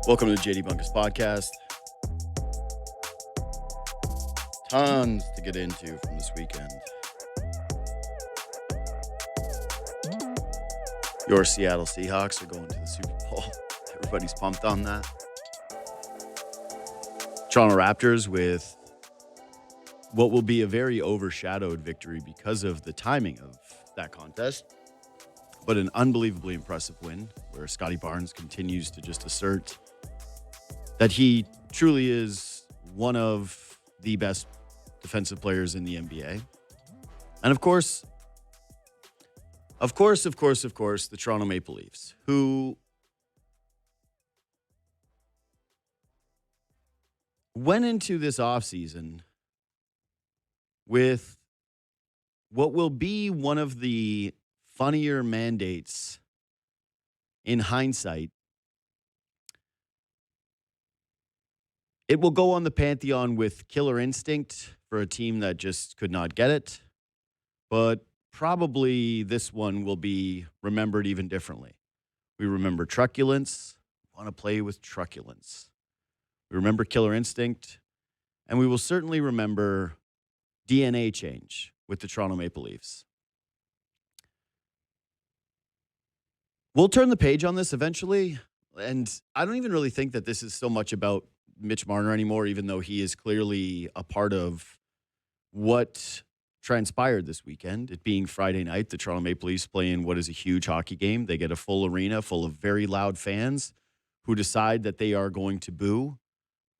Welcome to the JD Bunkis podcast. Tons to get into from this weekend. Your Seattle Seahawks are going to the Super Bowl. Everybody's pumped on that. Toronto Raptors with what will be a very overshadowed victory because of the timing of that contest. But an unbelievably impressive win where Scotty Barnes continues to just assert that he truly is one of the best defensive players in the NBA. And of course, the Toronto Maple Leafs, who went into this offseason with what will be one of the funnier mandates in hindsight. It will go on the pantheon with killer instinct for a team that just could not get it. But probably this one will be remembered even differently. We remember truculence, want to play with truculence. We remember killer instinct, and we will certainly remember DNA change with the Toronto Maple Leafs. We'll turn the page on this eventually, and I don't even really think that this is so much about Mitch Marner anymore, even though he is clearly a part of what transpired this weekend. It being Friday night, the Toronto Maple Leafs play in what is a huge hockey game. They get a full arena full of very loud fans who decide that they are going to boo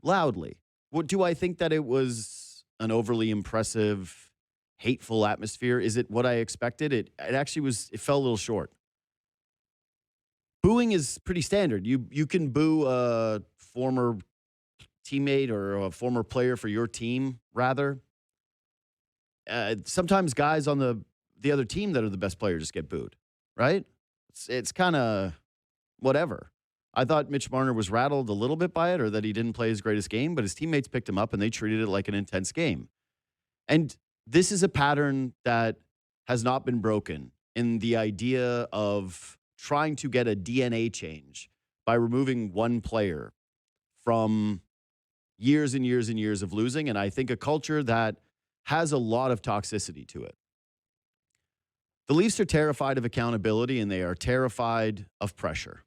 loudly. What do I think that it was an overly impressive, hateful atmosphere? Is it what I expected? It actually was. It fell a little short. Booing is pretty standard. You can boo a former teammate or a former player for your team, rather. Sometimes guys on the other team that are the best players just get booed, right? It's kind of whatever. I thought Mitch Marner was rattled a little bit by it, or that he didn't play his greatest game, but his teammates picked him up and they treated it like an intense game. And this is a pattern that has not been broken in the idea of trying to get a DNA change by removing one player from years and years and years of losing. And I think a culture that has a lot of toxicity to it. The Leafs are terrified of accountability and they are terrified of pressure.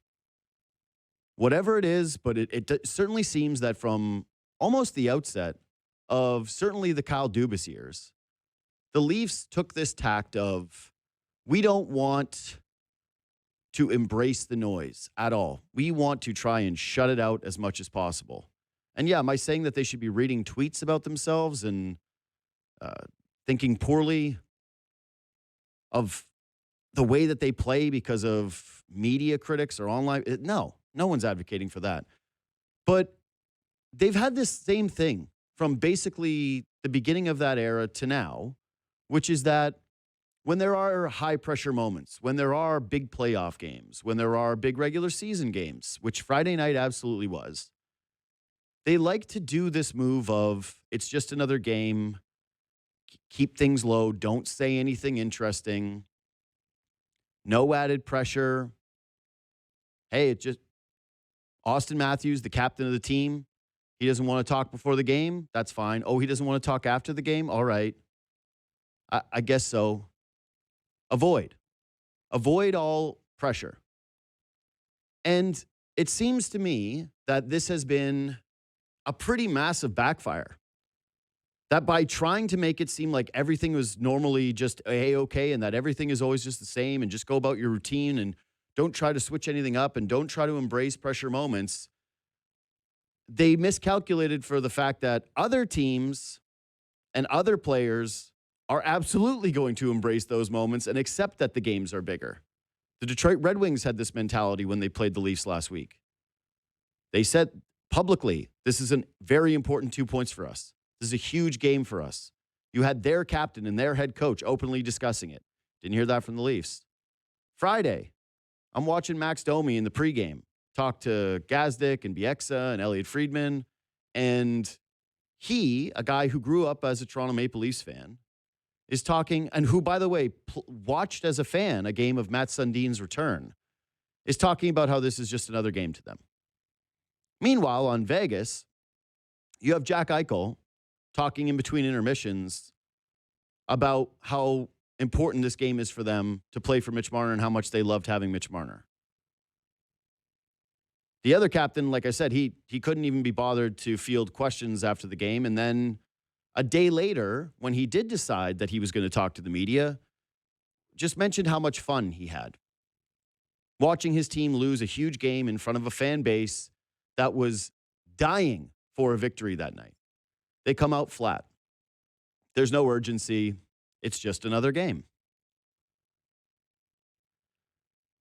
Whatever it is, but it certainly seems that from almost the outset of certainly the Kyle Dubas years, the Leafs took this tact of, we don't want to embrace the noise at all. We want to try and shut it out as much as possible. And yeah, am I saying that they should be reading tweets about themselves and thinking poorly of the way that they play because of media critics or online? No one's advocating for that. But they've had this same thing from basically the beginning of that era to now, which is that when there are high pressure moments, when there are big playoff games, when there are big regular season games, which Friday night absolutely was, they like to do this move of, it's just another game, keep things low, don't say anything interesting, no added pressure. Hey, it just, Austin Matthews, the captain of the team, he doesn't want to talk before the game. That's fine. Oh, he doesn't want to talk after the game? All right. I guess so. Avoid all pressure. And it seems to me that this has been a pretty massive backfire. That by trying to make it seem like everything was normally just A-okay and that everything is always just the same and just go about your routine and don't try to switch anything up and don't try to embrace pressure moments, they miscalculated for the fact that other teams and other players are absolutely going to embrace those moments and accept that the games are bigger. The Detroit Red Wings had this mentality when they played the Leafs last week. They said publicly, this is a very important 2 points for us. This is a huge game for us. You had their captain and their head coach openly discussing it. Didn't hear that from the Leafs. Friday, I'm watching Max Domi in the pregame talk to Gazdic and Bieksa and Elliot Friedman. And he, a guy who grew up as a Toronto Maple Leafs fan, is talking, and who, by the way, watched as a fan a game of Matt Sundin's return, is talking about how this is just another game to them. Meanwhile, on Vegas, you have Jack Eichel talking in between intermissions about how important this game is for them to play for Mitch Marner and how much they loved having Mitch Marner. The other captain, like I said, he couldn't even be bothered to field questions after the game. And then a day later, when he did decide that he was going to talk to the media, just mentioned how much fun he had watching his team lose a huge game in front of a fan base that was dying for a victory that night. They come out flat. There's no urgency. It's just another game.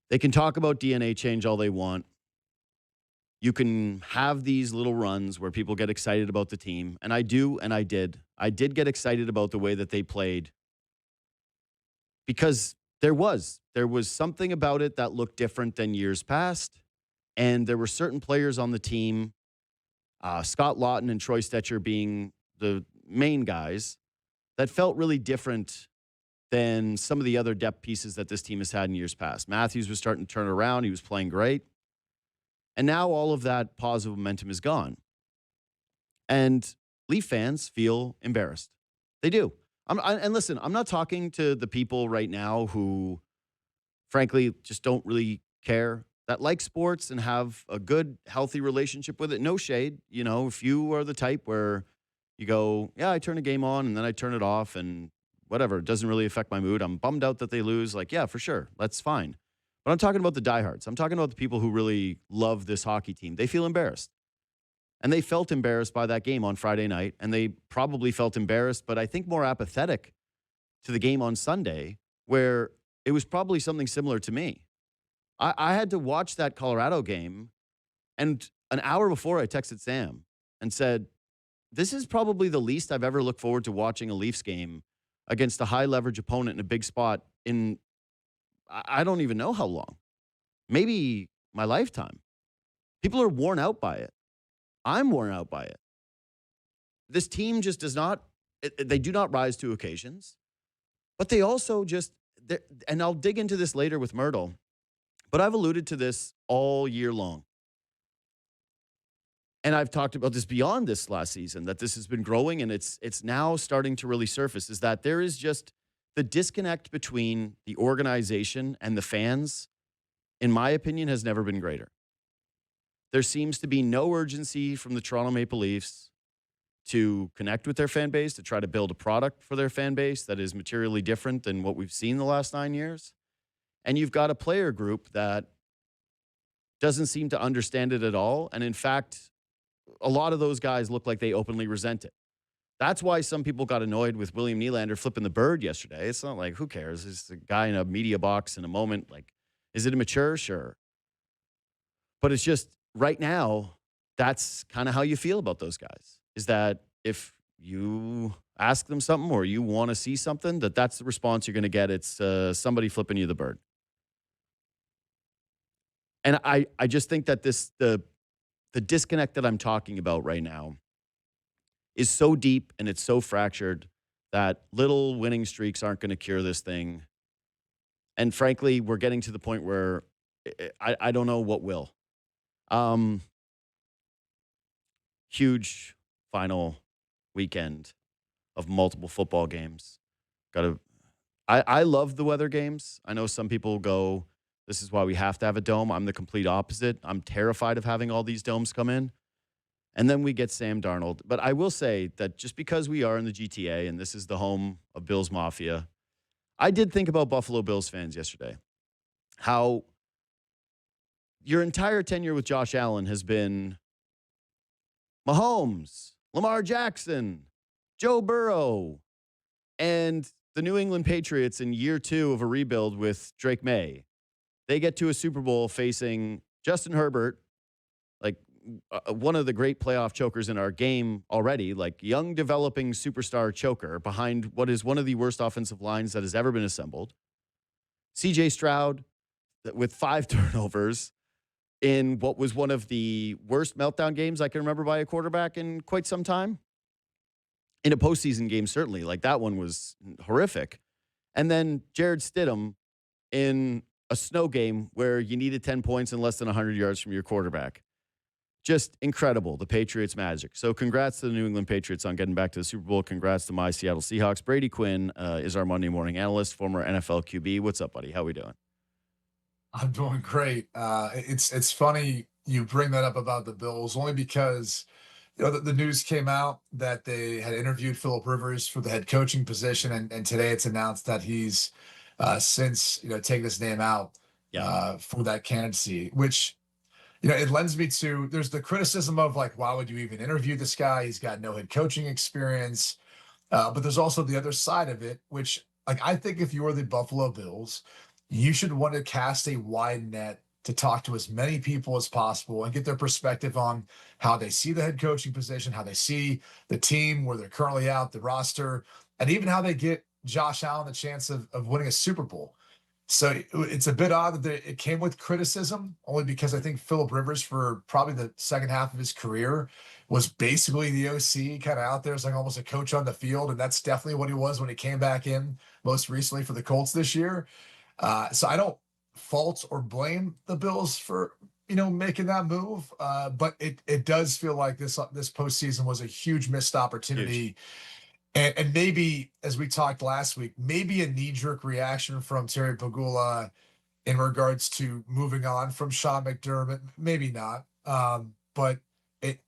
They can talk about DNA change all they want. You can have these little runs where people get excited about the team. And I do, and I did. I did get excited about the way that they played because there was something about it that looked different than years past. And there were certain players on the team, Scott Lawton and Troy Stetcher being the main guys, that felt really different than some of the other depth pieces that this team has had in years past. Matthews was starting to turn around. He was playing great. And now all of that positive momentum is gone. And Leaf fans feel embarrassed. They do. And listen, I'm not talking to the people right now who, frankly, just don't really care, that like sports and have a good, healthy relationship with it. No shade. You know, if you are the type where you go, yeah, I turn a game on and then I turn it off and whatever, it doesn't really affect my mood. I'm bummed out that they lose. Like, yeah, for sure. That's fine. But I'm talking about the diehards. I'm talking about the people who really love this hockey team. They feel embarrassed. And they felt embarrassed by that game on Friday night. And they probably felt embarrassed, but I think more apathetic to the game on Sunday, where it was probably something similar to me. I had to watch that Colorado game, and an hour before I texted Sam and said, this is probably the least I've ever looked forward to watching a Leafs game against a high leverage opponent in a big spot in, I don't even know how long, maybe my lifetime. People are worn out by it. I'm worn out by it. This team just does not, they do not rise to occasions, but they also just, and I'll dig into this later with Mirtle, but I've alluded to this all year long. And I've talked about this beyond this last season, that this has been growing and it's now starting to really surface, is that there is just the disconnect between the organization and the fans, in my opinion, has never been greater. There seems to be no urgency from the Toronto Maple Leafs to connect with their fan base, to try to build a product for their fan base that is materially different than what we've seen the last 9 years. And you've got a player group that doesn't seem to understand it at all. And in fact, a lot of those guys look like they openly resent it. That's why some people got annoyed with William Nylander flipping the bird yesterday. It's not like, who cares? It's a guy in a media box in a moment. Like, is it immature? Sure. But it's just right now, that's kind of how you feel about those guys, is that if you ask them something or you want to see something, that's the response you're going to get. It's somebody flipping you the bird. And I just think that the disconnect that I'm talking about right now is so deep and it's so fractured that little winning streaks aren't going to cure this thing. And frankly, we're getting to the point where I don't know what will. Huge final weekend of multiple football games. I love the weather games. I know some people go, this is why we have to have a dome. I'm the complete opposite. I'm terrified of having all these domes come in. And then we get Sam Darnold. But I will say that just because we are in the GTA and this is the home of Bills Mafia, I did think about Buffalo Bills fans yesterday. How your entire tenure with Josh Allen has been Mahomes, Lamar Jackson, Joe Burrow, and the New England Patriots in year 2 of a rebuild with Drake May. They get to a Super Bowl facing Justin Herbert, like one of the great playoff chokers in our game already, like young developing superstar choker behind what is one of the worst offensive lines that has ever been assembled. CJ Stroud with 5 turnovers in what was one of the worst meltdown games I can remember by a quarterback in quite some time. In a postseason game, certainly. Like, that one was horrific. And then Jared Stidham in a snow game where you needed 10 points and less than 100 yards from your quarterback. just incredible, the Patriots magic. So congrats to the New England Patriots on getting back to the Super Bowl. Congrats to my Seattle Seahawks. Brady Quinn is our Monday morning analyst, former NFL QB. What's up, buddy? How we doing? I'm doing great. It's funny you bring that up about the Bills, only because the news came out that they had interviewed Philip Rivers for the head coaching position, and today it's announced that he's since taken his name out Yeah. for that candidacy, which it lends me to there's the criticism of like, why would you even interview this guy? He's got no head coaching experience. But there's also the other side of it, which, like, I think if you're the Buffalo Bills, you should want to cast a wide net to talk to as many people as possible and get their perspective on how they see the head coaching position, how they see the team, where they're currently at, the roster, and even how they get Josh Allen the chance of winning a Super Bowl. So it's a bit odd that it came with criticism, only because I think Philip Rivers, for probably the second half of his career, was basically the OC, kind of out there as like almost a coach on the field. And that's definitely what he was when he came back in most recently for the Colts this year. So I don't fault or blame the Bills for making that move, but it does feel like this postseason was a huge missed Huge. opportunity, and maybe, as we talked last week, maybe a knee-jerk reaction from Terry Pagula in regards to moving on from Sean McDermott. Maybe not. But it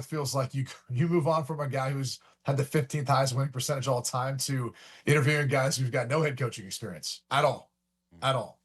feels like you move on from a guy who's had the 15th highest winning percentage all time to interviewing guys who've got no head coaching experience at all. At all.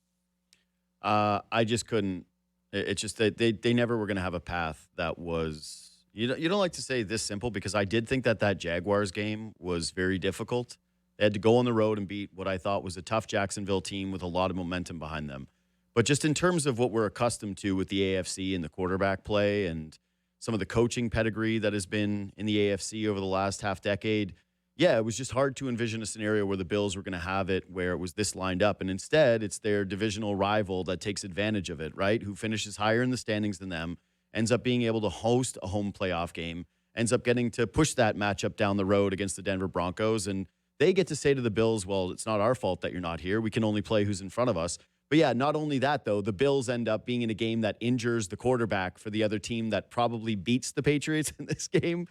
I just couldn't. It's just that they never were going to have a path that was. You don't like to say this simple because I did think that Jaguars game was very difficult. They had to go on the road and beat what I thought was a tough Jacksonville team with a lot of momentum behind them. But just in terms of what we're accustomed to with the AFC and the quarterback play and some of the coaching pedigree that has been in the AFC over the last half decade, yeah, it was just hard to envision a scenario where the Bills were going to have it where it was this lined up. And instead, it's their divisional rival that takes advantage of it, right? Who finishes higher in the standings than them, ends up being able to host a home playoff game, ends up getting to push that matchup down the road against the Denver Broncos. And they get to say to the Bills, well, it's not our fault that you're not here. We can only play who's in front of us. But yeah, not only that, though, the Bills end up being in a game that injures the quarterback for the other team that probably beats the Patriots in this game.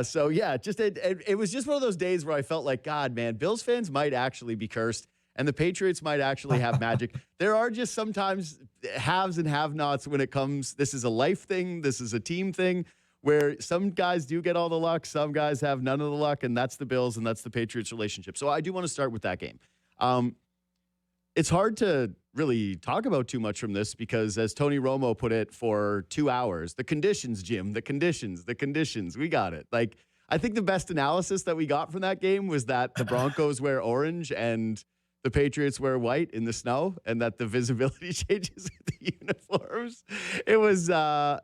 So yeah, it was just one of those days where I felt like, God, man, Bills fans might actually be cursed and the Patriots might actually have magic. There are just sometimes haves and have-nots when it comes. This is a life thing. This is a team thing where some guys do get all the luck. Some guys have none of the luck, and that's the Bills and that's the Patriots relationship. So I do want to start with that game. It's hard to really talk about too much from this because, as Tony Romo put it for 2 hours, the conditions, Jim, the conditions, we got it. Like, I think the best analysis that we got from that game was that the Broncos wear orange and the Patriots wear white in the snow, and that the visibility changes with the uniforms. It was So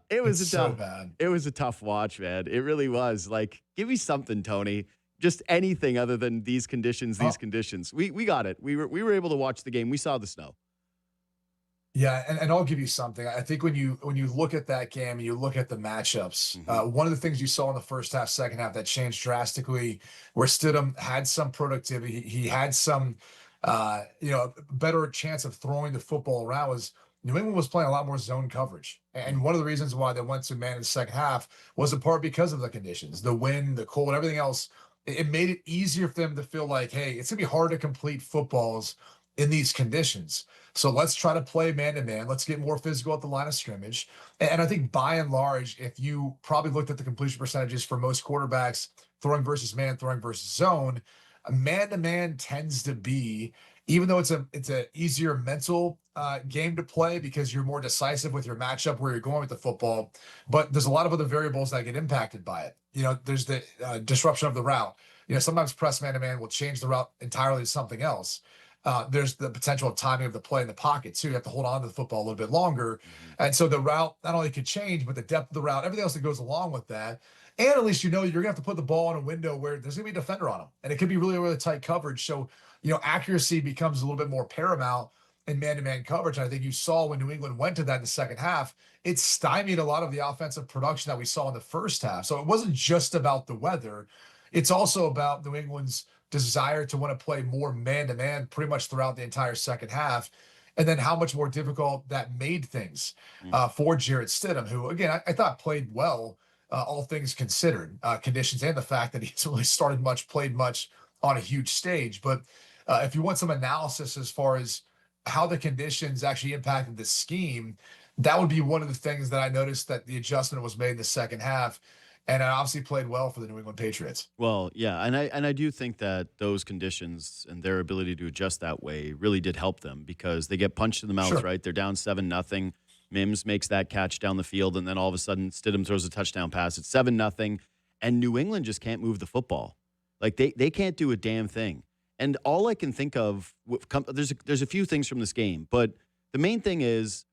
bad. it was a tough watch, man. It really was. Like, give me something, Tony. Just anything other than these conditions, these Oh, conditions. We got it. We were able to watch the game. We saw the snow. yeah, and I'll give you something. I think when you look at that game and you look at the matchups, Hmm. one of the things you saw in the first half, second half that changed drastically, where Stidham had some productivity, he had some, better chance of throwing the football around, was New England was playing a lot more zone coverage. And one of the reasons why they went to man in the second half was in part because of the conditions, the wind, the cold, everything else. It made it easier for them to feel like, hey, it's gonna be hard to complete footballs in these conditions. So let's try to play man to man. Let's get more physical at the line of scrimmage. And I think by and large, if you probably looked at the completion percentages for most quarterbacks, throwing versus man, throwing versus zone, a man to man tends to be, even though it's a easier mental game to play because you're more decisive with your matchup where you're going with the football. But there's a lot of other variables that get impacted by it. There's the disruption of the route. Sometimes press man to man will change the route entirely to something else. There's the potential of timing of the play in the pocket too. You have to hold on to the football a little bit longer, Hmm. and so the route not only could change, but the depth of the route, everything else that goes along with that. And at least you're gonna have to put the ball in a window where there's gonna be a defender on them, and it could be really really tight coverage. So accuracy becomes a little bit more paramount in man-to-man coverage. And I think you saw when New England went to that in the second half, it stymied a lot of the offensive production that we saw in the first half. So it wasn't just about the weather; it's also about New England's desire to want to play more man to man pretty much throughout the entire second half. and then how much more difficult that made things Mm. for Jarrett Stidham, who, again, I thought played well, all things considered, conditions and the fact that he's really started much, played much on a huge stage. But if you want some analysis as far as how the conditions actually impacted the scheme, that would be one of the things that I noticed that the adjustment was made in the second half. And it obviously played well for the New England Patriots. Well, yeah, and I do think that those conditions and their ability to adjust that way really did help them because they get punched in the mouth, Sure. right? They're down 7-0. Mims makes that catch down the field, and then all of a sudden Stidham throws a touchdown pass. It's 7-0, and New England just can't move the football. Like they can't do a damn thing. And all I can think of, there's a few things from this game, but the main thing is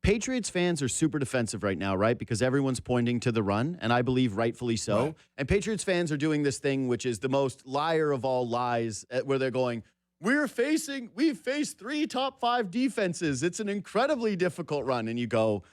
Patriots fans are super defensive right now, right? Because everyone's pointing to the run, and I believe rightfully so. Right. And Patriots fans are doing this thing, which is the most liar of all lies, where they're going, we've faced 3 top 5 defenses. It's an incredibly difficult run. And you go,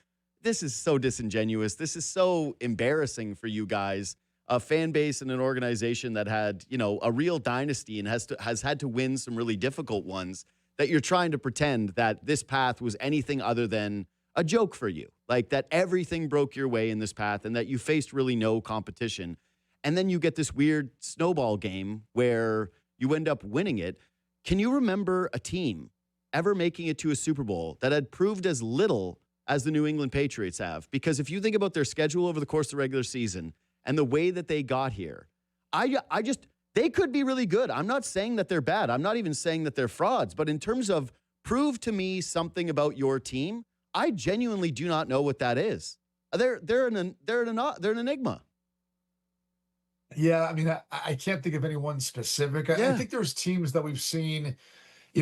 this is so disingenuous. This is so embarrassing for you guys. A fan base and an organization that had, a real dynasty and has had to win some really difficult ones, that you're trying to pretend that this path was anything other than a joke for you, like that everything broke your way in this path and that you faced really no competition. And then you get this weird snowball game where you end up winning it. Can you remember a team ever making it to a Super Bowl that had proved as little as the New England Patriots have? Because if you think about their schedule over the course of the regular season and the way that they got here, they could be really good. I'm not saying that they're bad. I'm not even saying that they're frauds. But in terms of prove to me something about your team, I genuinely do not know what that is. They're an enigma. Yeah, I mean, I can't think of anyone specific. I Yeah, think there's teams that we've seen, be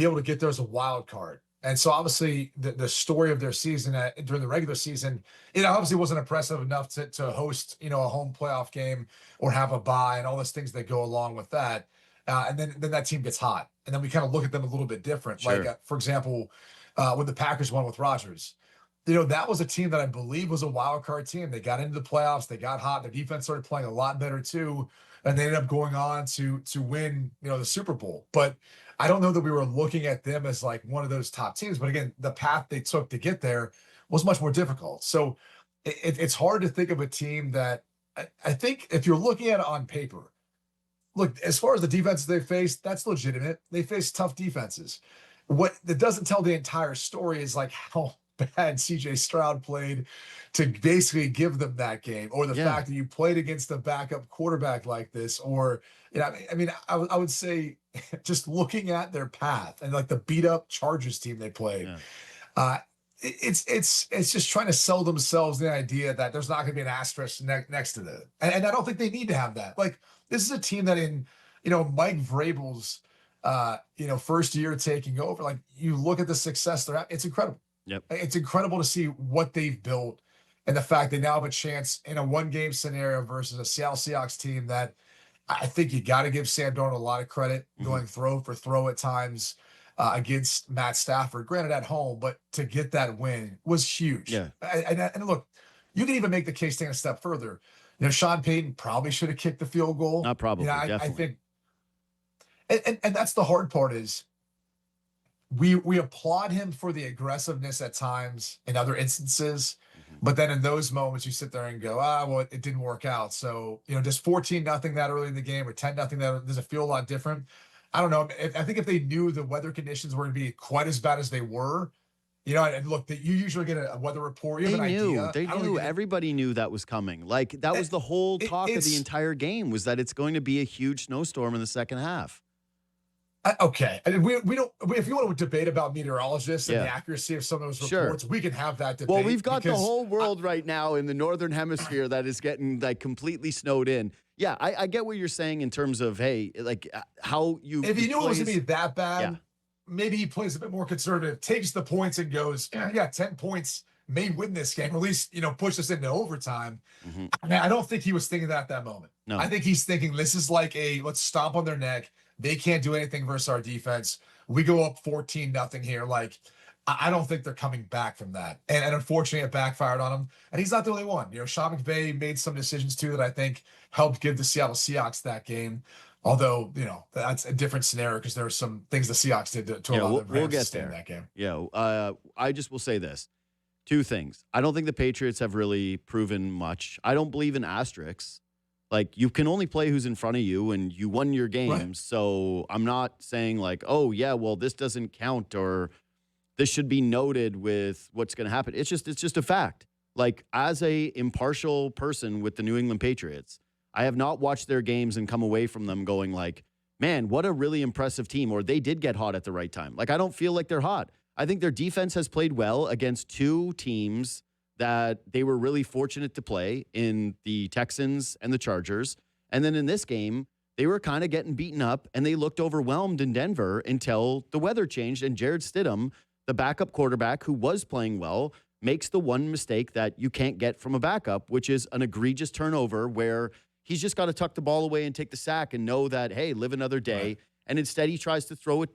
able to get there as a wild card. And so obviously the story of their season during the regular season, it obviously wasn't impressive enough to host, a home playoff game or have a bye and all those things that go along with that. And then that team gets hot. And then we kind of look at them a little bit different. Like, sure. for example, when the Packers won with Rodgers, that was a team that I believe was a wild card team. They got into the playoffs, they got hot, their defense started playing a lot better too, and they ended up going on to win, the Super Bowl. But I don't know that we were looking at them as like one of those top teams. But again, the path they took to get there was much more difficult. So it's hard to think of a team that I think if you're looking at it on paper, look, as far as the defenses they faced, that's legitimate. They face tough defenses. What that doesn't tell the entire story is like how bad CJ Stroud played to basically give them that game, or the Yeah. fact that you played against a backup quarterback like this, or I would say just looking at their path and like the beat up Chargers team they played, Yeah. uh, it's just trying to sell themselves the idea that there's not going to be an asterisk next to that, and I don't think they need to have that. Like, this is a team that in Mike Vrabel's first year taking over, like, you look at the success they're at, it's incredible. Yep. It's incredible to see what they've built and the fact they now have a chance in a one game scenario versus a Seattle Seahawks team that I think you got to give Sam Darnold a lot of credit, Mhm. going throw for throw at times against Matt Stafford, granted at home, but to get that win was huge. Yeah. And look, you can even make the case taking a step further. Sean Payton probably should have kicked the field goal. Not probably, I definitely. think, and that's the hard part is we applaud him for the aggressiveness at times in other instances, Mhm. but then in those moments you sit there and go, well, it didn't work out. So, just 14-0 that early in the game or 10-0 that, does it feel a lot different? I don't know. I think if they knew the weather conditions were going to be quite as bad as they were, and look, that you usually get a weather report, you have They an knew. idea. They I don't knew. think Everybody knew that was coming. Like that was the whole talk of the it's entire game was that it's going to be a huge snowstorm in the second half. okay. And we don't. If you want to debate about meteorologists and the Yeah. accuracy of some of those Sure. reports, we can have that Well, debate we've got the because whole world right now in the northern hemisphere that is getting like completely snowed in. Yeah, I get what you're saying in terms of hey, like how if you he knew it was going plays. to be that Yeah. bad, maybe he plays a bit more conservative, takes the points and goes, yeah, 10 points may win this game, or at least, push us into overtime. Hmm. I mean, I don't think he was thinking that at that moment. I No. think he's thinking this is like let's stomp on their neck. They can't do anything versus our defense. We go up 14-0 here. Like, I don't think they're coming back from that. And unfortunately, it backfired on him. And he's not the only one. Sean McVay made some decisions too that I think helped give the Seattle Seahawks that game Although, that's a different scenario because there are some things the Seahawks did to Yeah, allow we'll, the we'll Rams to get stay in there. that game. Yeah, I just will say this. Two things. I don't think the Patriots have really proven much. I don't believe in asterisks. Like, you can only play who's in front of you, and you won your games. Right. So I'm not saying like, oh, yeah, well, this doesn't count or this should be noted with what's going to happen. It's just a fact. Like, as a impartial person with the New England Patriots, I have not watched their games and come away from them going like, man, what a really impressive team, or they did get hot at the right time. Like, I don't feel like they're hot. I think their defense has played well against two teams that they were really fortunate to play in, the Texans and the Chargers. And then in this game, they were kind of getting beaten up and they looked overwhelmed in Denver until the weather changed. And Jared Stidham, the backup quarterback who was playing well, makes the one mistake that you can't get from a backup, which is an egregious turnover where he's just got to tuck the ball away and take the sack and know that, hey, live another day. Right. And instead, he tries to throw it.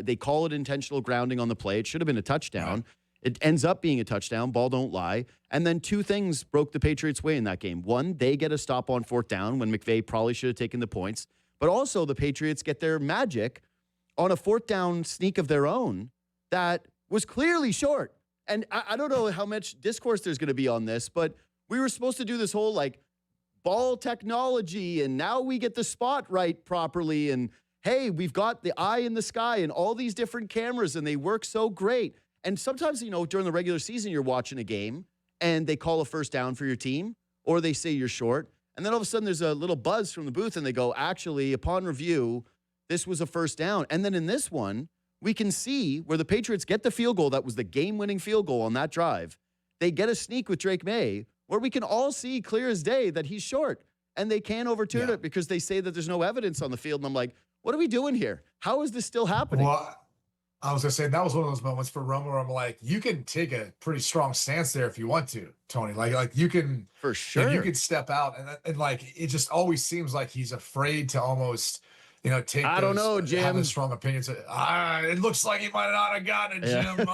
They call it intentional grounding on the play. It should have been a touchdown. Right. It ends up being a touchdown. Ball don't lie. And then two things broke the Patriots' way in that game. One, they get a stop on fourth down when McVay probably should have taken the points. But also, the Patriots get their magic on a fourth down sneak of their own that was clearly short. And I don't know how much discourse there's going to be on this, but we were supposed to do this whole like ball technology, and now we get the spot right properly. And hey, we've got the eye in the sky and all these different cameras, and they work so great. And sometimes, during the regular season, you're watching a game and they call a first down for your team, or they say you're short. And then all of a sudden there's a little buzz from the booth and they go, actually, upon review, this was a first down. And then in this one, we can see where the Patriots get the field goal. That was the game-winning field goal on that drive. They get a sneak with Drake May where we can all see clear as day that he's short. And they can't overturn it because they say that there's no evidence on the field. And I'm like, what are we doing here? How is this still happening? Well, I was going to say, that was one of those moments for Romo where I'm like, you can take a pretty strong stance there if you want to, Tony. Like you can, for sure, you can step out and like, it just always seems like he's afraid to almost, take I don't know, Jim. Have a strong opinion. It looks like he might not have gotten it, Jim.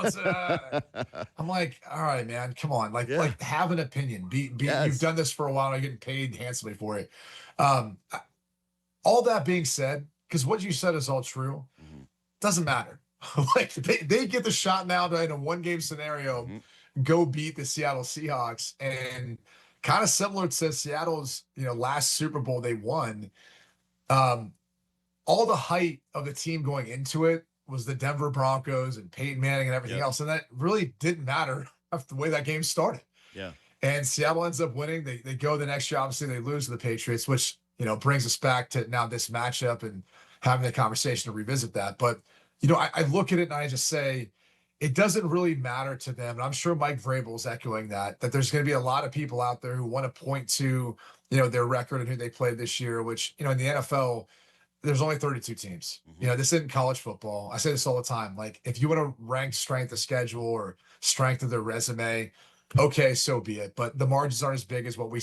I'm like, all right, man, come on. Like have an opinion. You've done this for a while. You're getting paid handsomely for it. All that being said, because what you said is all true, doesn't matter. Like they get the shot now to, in a one-game scenario, go beat the Seattle Seahawks, and kind of similar to Seattle's, last Super Bowl they won. All the height of the team going into it was the Denver Broncos and Peyton Manning and everything else, and that really didn't matter after the way that game started. Yeah. And Seattle ends up winning. They go the next year. Obviously, they lose to the Patriots, which brings us back to now this matchup and having the conversation to revisit that. But I look at it and I just say, it doesn't really matter to them. And I'm sure Mike Vrabel is echoing that there's going to be a lot of people out there who want to point to, their record and who they played this year, which, in the NFL, there's only 32 teams. This isn't college football. I say this all the time. Like, if you want to rank strength of schedule or strength of their resume, okay, so be it. But the margins aren't as big as what we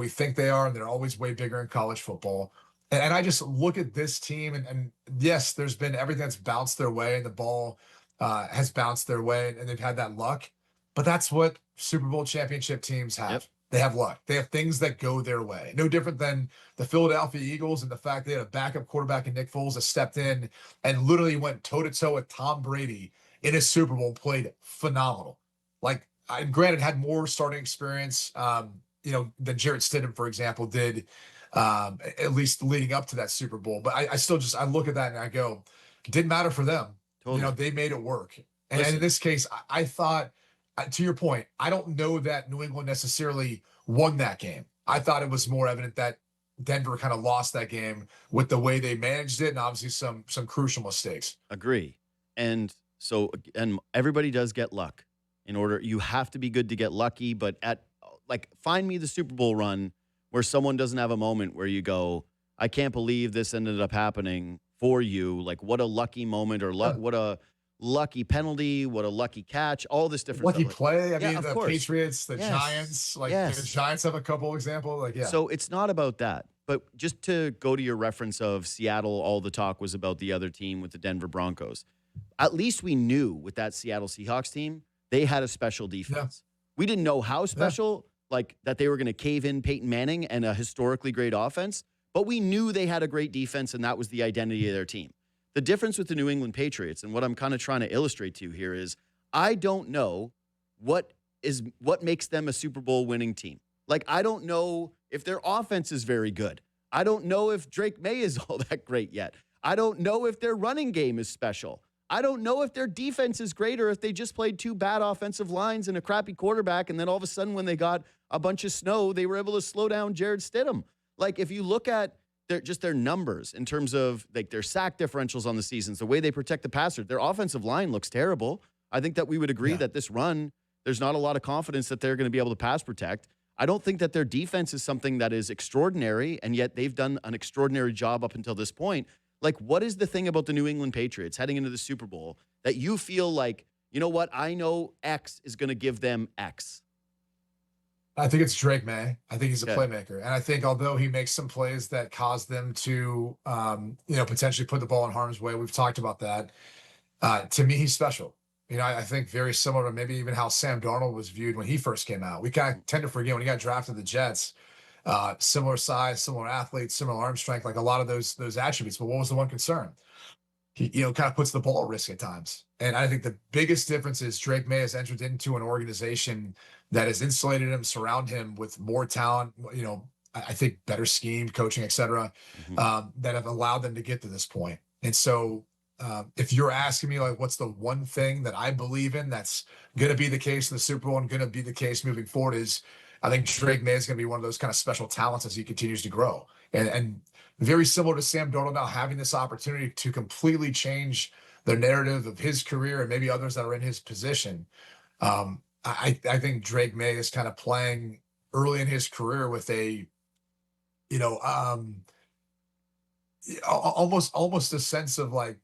think they are, and they're always way bigger in college football. And I just look at this team, and yes, there's been everything that's bounced their way, and the ball has bounced their way, and they've had that luck. But that's what Super Bowl championship teams have. Yep. They have luck. They have things that go their way. No different than the Philadelphia Eagles and the fact they had a backup quarterback in Nick Foles that stepped in and literally went toe-to-toe with Tom Brady in a Super Bowl, played phenomenal. Like, granted, had more starting experience, than Jarrett Stidham, for example, did, at least leading up to that Super Bowl. But I still I look at that and I go, it didn't matter for them. Totally. They made it work. And in this case, I thought, to your point, I don't know that New England necessarily won that game. I thought it was more evident that Denver kind of lost that game with the way they managed it and obviously some crucial mistakes. Agree. And everybody does get luck. You have to be good to get lucky, but find me the Super Bowl run where someone doesn't have a moment where you go, I can't believe this ended up happening for you. Like, what a lucky moment, or what a lucky penalty, what a lucky catch, all this different lucky stuff. Play. I mean, the course. Patriots, the Giants, the Giants have a couple examples. So it's not about that. But just to go to your reference of Seattle, all the talk was about the other team with the Denver Broncos. At least we knew with that Seattle Seahawks team, they had a special defense. We didn't know how special, like that they were going to cave in Peyton Manning and a historically great offense, but we knew they had a great defense and that was the identity of their team. The difference with the New England Patriots, and what I'm kind of trying to illustrate to you here, is I don't know what makes them a Super Bowl winning team. Like, I don't know if their offense is very good. I don't know if Drake May is all that great yet. I don't know if their running game is special. I don't know if their defense is great or if they just played two bad offensive lines and a crappy quarterback, and then all of a sudden when they got a bunch of snow, they were able to slow down Jared Stidham. Like, if you look at their numbers in terms of like their sack differentials on the seasons, the way they protect the passer, their offensive line looks terrible. I think that we would agree that this run, there's not a lot of confidence that they're going to be able to pass protect. I don't think that their defense is something that is extraordinary, and yet they've done an extraordinary job up until this point. Like, what is the thing about the New England Patriots heading into the Super Bowl that you feel like, you know what, I know X is going to give them X? I think it's Drake May. I think he's a playmaker. And I think although he makes some plays that cause them to, potentially put the ball in harm's way, we've talked about that. To me, he's special. I think very similar to maybe even how Sam Darnold was viewed when he first came out. We kind of tend to forget when he got drafted to the Jets, similar size, similar athlete, similar arm strength, like a lot of those attributes. But what was the one concern? He, kind of puts the ball at risk at times. And I think the biggest difference is Drake May has entered into an organization that has insulated him, surround him with more talent, I think better scheme, coaching, et cetera, that have allowed them to get to this point. And so if you're asking me, like, what's the one thing that I believe in that's going to be the case in the Super Bowl and going to be the case moving forward, is I think Drake May is going to be one of those kind of special talents as he continues to grow. And very similar to Sam Darnold now having this opportunity to completely change the narrative of his career and maybe others that are in his position. I think Drake May is kind of playing early in his career with a, almost a sense of like,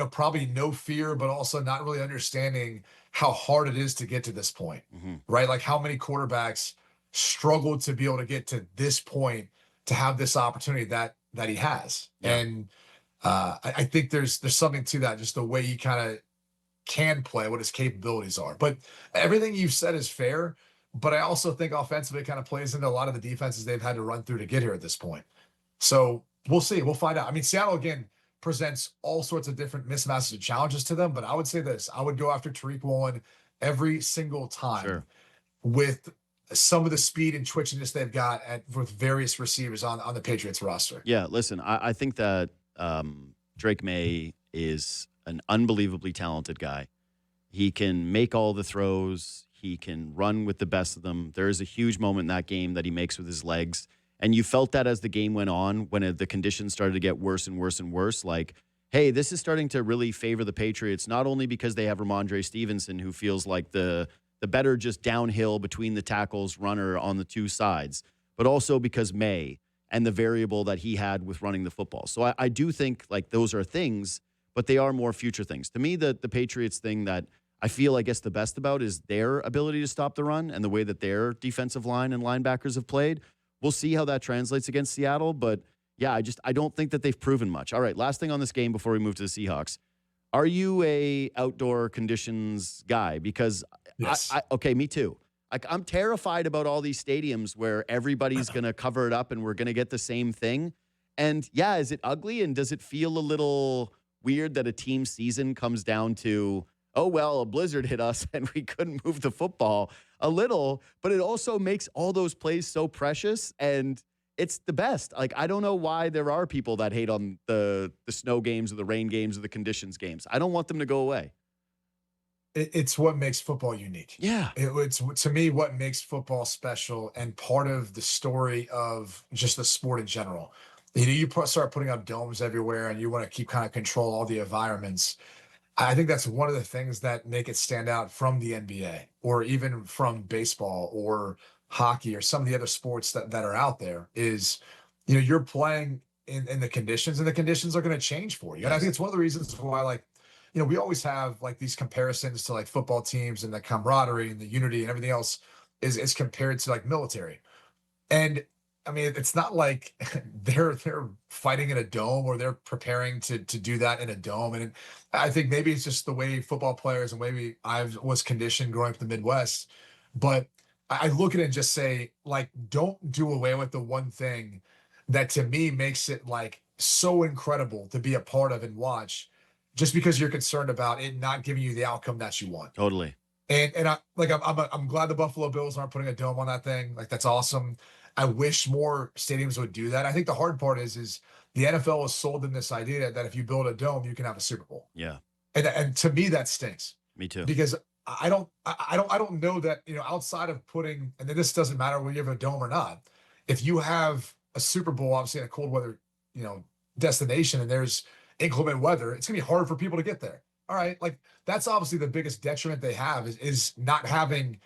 probably no fear, but also not really understanding how hard it is to get to this point, right? Like how many quarterbacks struggled to be able to get to this point to have this opportunity that he has. Yeah. And I think there's something to that, just the way he kind of can play, what his capabilities are. But everything you've said is fair, but I also think offensively it kind of plays into a lot of the defenses they've had to run through to get here at this point. So we'll see. We'll find out. I mean, Seattle, again, presents all sorts of different mismatches and challenges to them, but I would say this. I would go after Tariq Woolen every single time with some of the speed and twitchiness they've got with various receivers on the Patriots roster. Yeah, listen, I think that Drake May is an unbelievably talented guy. He can make all the throws. He can run with the best of them. There is a huge moment in that game that he makes with his legs. And you felt that as the game went on, when the conditions started to get worse and worse and worse, like, hey, this is starting to really favor the Patriots, not only because they have Ramondre Stevenson, who feels like the better just downhill between the tackles runner on the two sides, but also because May and the variable that he had with running the football. So I do think like those are things, but they are more future things. To me, the Patriots thing that I feel, I guess, the best about is their ability to stop the run and the way that their defensive line and linebackers have played. We'll see how that translates against Seattle, but yeah, I don't think that they've proven much. All right, last thing on this game before we move to the Seahawks. Are you a outdoor conditions guy? Because yes. Okay, me too. Like, I'm terrified about all these stadiums where everybody's going to cover it up and we're going to get the same thing. And yeah, is it ugly? And does it feel a little weird that a team season comes down to, oh, well, a blizzard hit us and we couldn't move the football? A little, but it also makes all those plays so precious, and it's the best. Like, I don't know why there are people that hate on the snow games or the rain games or the conditions games. I don't want them to go away. It's what makes football unique. Yeah. It's, to me, what makes football special and part of the story of just the sport in general. You start putting up domes everywhere and you want to keep kind of control all the environments. I think that's one of the things that make it stand out from the NBA or even from baseball or hockey or some of the other sports that are out there is, you're playing in the conditions, and the conditions are going to change for you. And I think it's one of the reasons why, like, we always have like these comparisons to like football teams and the camaraderie and the unity and everything else is compared to like military. And I mean, it's not like they're fighting in a dome or they're preparing to do that in a dome. And I think maybe it's just the way football players and maybe I was conditioned growing up in the Midwest. But I look at it and just say, like, don't do away with the one thing that to me makes it like so incredible to be a part of and watch, just because you're concerned about it not giving you the outcome that you want. Totally. And I'm glad the Buffalo Bills aren't putting a dome on that thing. Like that's awesome. I wish more stadiums would do that. I think the hard part is the NFL has sold them this idea that if you build a dome, you can have a Super Bowl. Yeah. And to me that stinks, Me too. because I don't know that, outside of putting, and then this doesn't matter whether you have a dome or not. If you have a Super Bowl, obviously in a cold weather, you know, destination, and there's inclement weather, it's gonna be hard for people to get there. All right, like that's obviously the biggest detriment they have is not having,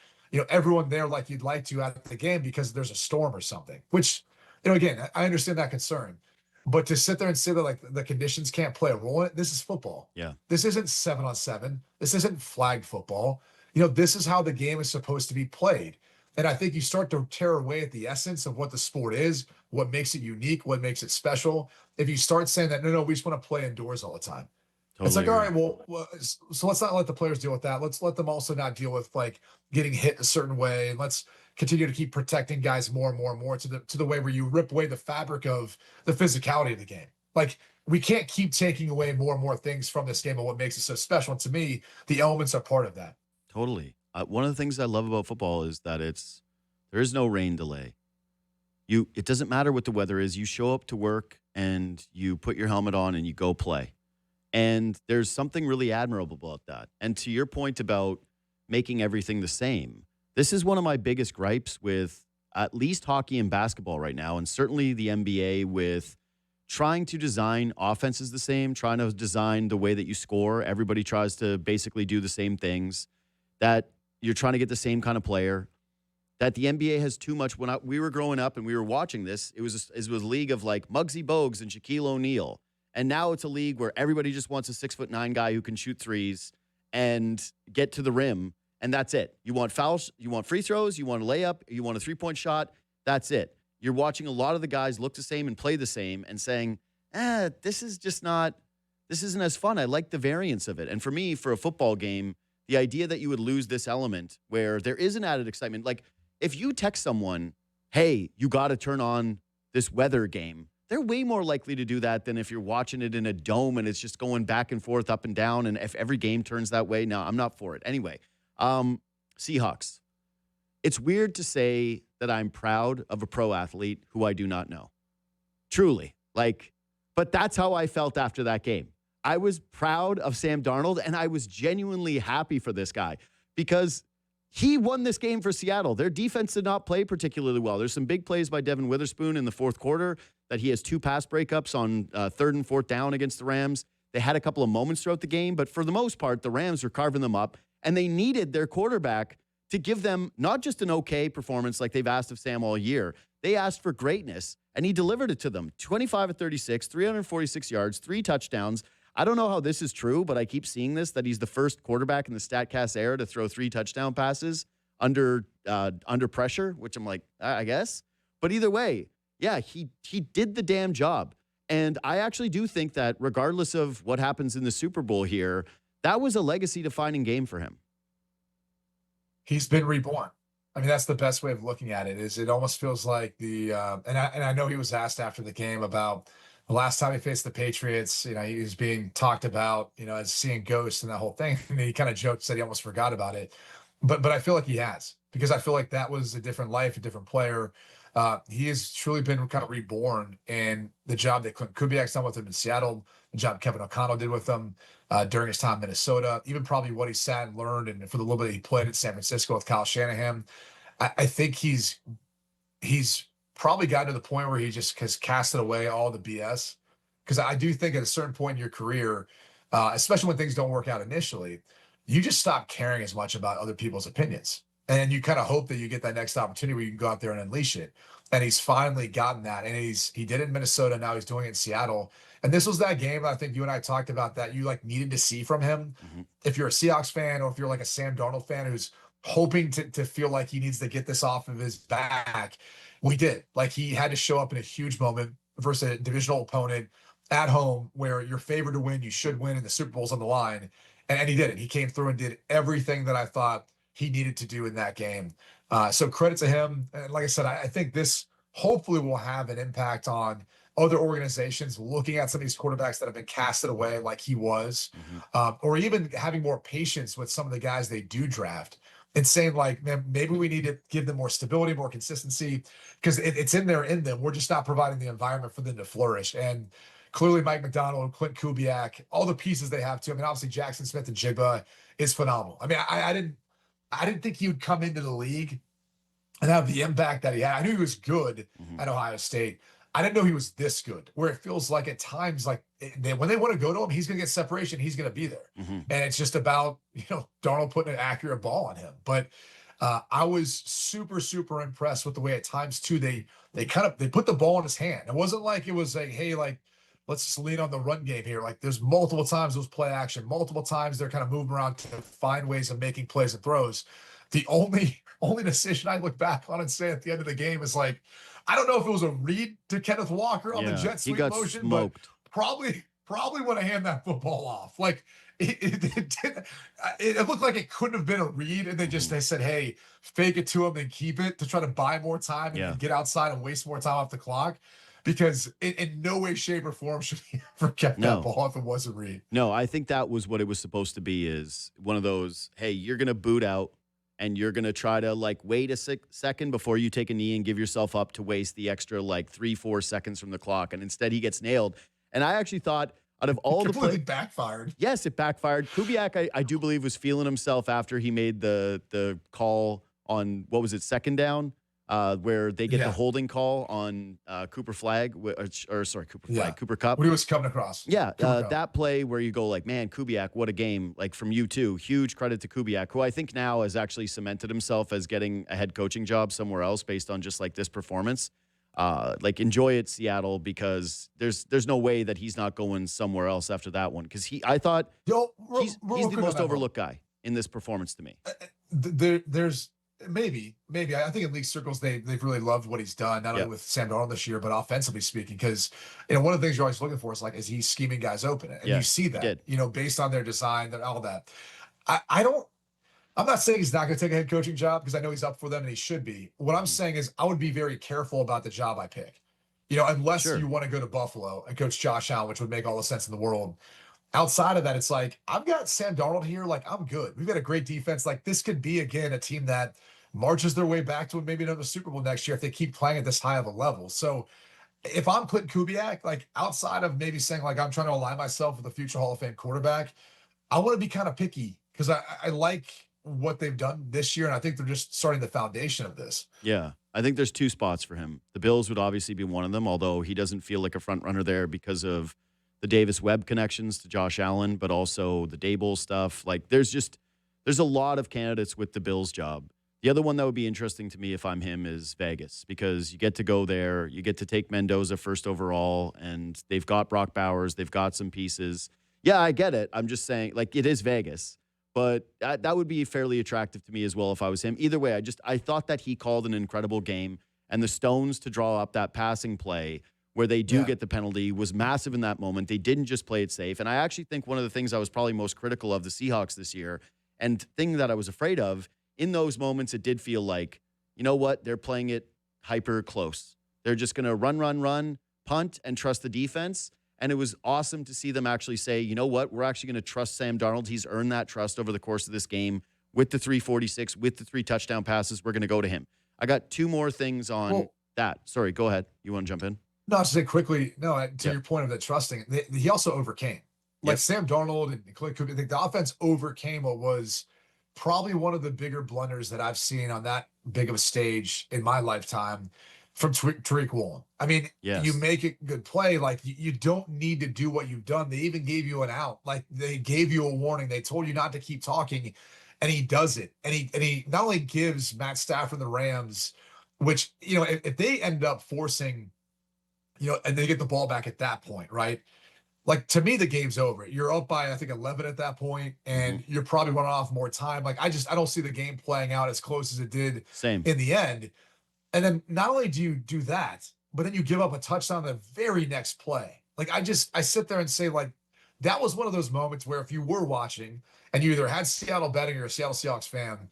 everyone there like you'd like to at the game because there's a storm or something. Which, again, I understand that concern, but to sit there and say that like the conditions can't play a role in it, this is football. Yeah. This isn't 7-on-7. This isn't flag football. This is how the game is supposed to be played. And I think you start to tear away at the essence of what the sport is, what makes it unique, what makes it special. If you start saying that, no, we just want to play indoors all the time. It's Totally like, all agree. right, well, so let's not let the players deal with that. Let's let them also not deal with like getting hit a certain way, and let's continue to keep protecting guys more and more and more to the way where you rip away the fabric of the physicality of the game. Like we can't keep taking away more and more things from this game and what makes it so special. And to me, the elements are part of that. Totally. One of the things I love about football is that there is no rain delay. It doesn't matter what the weather is. You show up to work and you put your helmet on and you go play. And there's something really admirable about that. And to your point about making everything the same, this is one of my biggest gripes with at least hockey and basketball right now, and certainly the NBA, with trying to design offenses the same, trying to design the way that you score. Everybody tries to basically do the same things, that you're trying to get the same kind of player, that the NBA has too much. When we were growing up and we were watching this, it was a league of like Muggsy Bogues and Shaquille O'Neal. And now it's a league where everybody just wants a 6'9" guy who can shoot threes and get to the rim, and that's it. You want fouls, you want free throws, you want a layup, you want a three-point shot. That's it. You're watching a lot of the guys look the same and play the same and saying, this isn't as fun. I like the variance of it. And for me, for a football game, the idea that you would lose this element where there is an added excitement. Like if you text someone, hey, you got to turn on this weather game, they're way more likely to do that than if you're watching it in a dome and it's just going back and forth, up and down. And if every game turns that way, no, I'm not for it. Anyway, Seahawks. It's weird to say that I'm proud of a pro athlete who I do not know. Truly. But that's how I felt after that game. I was proud of Sam Darnold, and I was genuinely happy for this guy because he won this game for Seattle. Their defense did not play particularly well. There's some big plays by Devin Witherspoon in the fourth quarter that he has 2 pass breakups on 3rd and 4th down against the Rams. They had a couple of moments throughout the game, but for the most part, the Rams were carving them up, and they needed their quarterback to give them not just an okay performance like they've asked of Sam all year. They asked for greatness, and he delivered it to them. 25 of 36, 346 yards, 3 touchdowns. I don't know how this is true, but I keep seeing this, that he's the first quarterback in the StatCast era to throw 3 touchdown passes under pressure, which I'm like, I guess. But either way, yeah, he did the damn job. And I actually do think that regardless of what happens in the Super Bowl here, that was a legacy-defining game for him. He's been reborn. I mean, that's the best way of looking at it. Is it almost feels like and I know he was asked after the game about the last time he faced the Patriots. He was being talked about, as seeing ghosts and that whole thing. And he kind of joked, said he almost forgot about it. But I feel like he has, because I feel like that was a different life, a different player. He has truly been kind of reborn, and the job that Clint Kubiak's done with him in Seattle, the job Kevin O'Connell did with him during his time in Minnesota, even probably what he sat and learned, and for the little bit he played at San Francisco with Kyle Shanahan, I think he's probably gotten to the point where he just has casted away all the BS. Because I do think at a certain point in your career, especially when things don't work out initially, you just stop caring as much about other people's opinions. And you kind of hope that you get that next opportunity where you can go out there and unleash it. And he's finally gotten that. And he did it in Minnesota. Now he's doing it in Seattle. And this was that game, I think you and I talked about, that you needed to see from him. Mm-hmm. If you're a Seahawks fan, or if you're like a Sam Darnold fan who's hoping to feel like he needs to get this off of his back, we did. He had to show up in a huge moment versus a divisional opponent at home where you're favored to win, you should win, and the Super Bowl's on the line. And he did it. He came through and did everything that I thought he needed to do in that game. So credit to him. And like I said, I think this hopefully will have an impact on other organizations looking at some of these quarterbacks that have been casted away like he was, Mhm. or even having more patience with some of the guys they do draft and saying like, man, maybe we need to give them more stability, more consistency, because it's in them. We're just not providing the environment for them to flourish. And clearly, Mike McDonald, Clint Kubiak, all the pieces they have too. I mean, obviously Jackson Smith and Jigba is phenomenal. I mean, I didn't think he would come into the league and have the impact that he had. I knew he was good Mhm. at Ohio State. I didn't know he was this good, where it feels like at times, like when they want to go to him, he's going to get separation. He's going to be there. Mhm. And it's just about, Darnold putting an accurate ball on him. But I was super, super impressed with the way at times too, they put the ball in his hand. It wasn't like it was like, hey, like, let's just lean on the run game here. Like there's multiple times those play action, multiple times they're kind of moving around to find ways of making plays and throws. The only decision I look back on and say at the end of the game is like, I don't know if it was a read to Kenneth Walker on the Yeah, jet he sweep got motion, but smoked. probably want to hand that football off. Like it looked like it couldn't have been a read, and Mhm. they said, "Hey, fake it to him and keep it to try to buy more time and Yeah. get outside and waste more time off the clock." Because in no way, shape, or form should he ever get that No. ball if it was a read. No, I think that was what it was supposed to be is one of those, hey, you're going to boot out and you're going to try to like wait a second before you take a knee and give yourself up to waste the extra like 3-4 seconds from the clock. And instead he gets nailed. And I actually thought out of It all the completely play, backfired. yes, it backfired. Kubiak, I do believe, was feeling himself after he made the call on what was it, second down, where they get the Yeah, holding call on Cooper Flag, or sorry, Cooper Flag, yeah. Cooper Cup. When he was coming across, Yeah, Cooper Cup. that play where you go like, man, Kubiak, what a game! Like from you too. Huge credit to Kubiak, who I think now has actually cemented himself as getting a head coaching job somewhere else based on just like this performance. Like enjoy it, Seattle, because there's no way that he's not going somewhere else after that one. Because I thought Yo, he's real the quick on most that ball. overlooked guy in this performance to me. There's maybe I think in league circles they've really loved what he's done, not only Yep, with Sam Darnold this year, but offensively speaking, because one of the things you're always looking for is he scheming guys open, and you yeah, see he that did. based on their design, that all that. I don't. I'm not saying he's not going to take a head coaching job because I know he's up for them and he should be. What I'm Hmm. saying is I would be very careful about the job I pick. Unless you Sure. want to go to Buffalo and coach Josh Allen, which would make all the sense in the world. Outside of that, it's like I've got Sam Darnold here. Like I'm good. We've got a great defense. Like this could be again a team that marches their way back to maybe another Super Bowl next year if they keep playing at this high of a level. So if I'm Clinton Kubiak, like outside of maybe saying like I'm trying to align myself with a future Hall of Fame quarterback, I want to be kind of picky because I like what they've done this year, and I think they're just starting the foundation of this. Yeah, I think there's two spots for him. The Bills would obviously be one of them, although he doesn't feel like a front runner there because of the Davis Webb connections to Josh Allen, but also the Dable stuff. Like there's a lot of candidates with the Bills job. The other one that would be interesting to me if I'm him is Vegas because you get to go there, you get to take Mendoza first overall, and they've got Brock Bowers, they've got some pieces. Yeah, I get it. I'm just saying, like, it is Vegas. But that would be fairly attractive to me as well if I was him. Either way, I thought that he called an incredible game, and the Stones to draw up that passing play where they do Yeah, get the penalty was massive in that moment. They didn't just play it safe, and I actually think one of the things I was probably most critical of the Seahawks this year, and thing that I was afraid of in those moments, it did feel like, you know what, they're playing it hyper close. They're just going to run, punt, and trust the defense. And it was awesome to see them actually say, you know what, we're actually going to trust Sam Darnold. He's earned that trust over the course of this game with the 346, with the 3 touchdown passes. We're going to go to him. I got two more things on well, that. Sorry, go ahead. You want to jump in? no, I'll just say quickly, no, to Yep. your point of the trusting, he also overcame. Like Yep. Sam Darnold and Clint Cooper, I think the offense overcame what was probably one of the bigger blunders that I've seen on that big of a stage in my lifetime from Tariq Woolen. I mean, you Yes. make a good play, like you don't need to do what you've done. They even gave you an out, like they gave you a warning. They told you not to keep talking, and he does it. And he not only gives Matt Stafford and the Rams, which if they end up forcing and they get the ball back at that point, right? Like to me, the game's over. You're up by I think 11 at that point, Hmm. and you're probably running off more time. Like I don't see the game playing out as close as it did Same. in the end. And then not only do you do that, but then you give up a touchdown the very next play. Like I sit there and say like that was one of those moments where if you were watching and you either had Seattle betting or a Seattle Seahawks fan,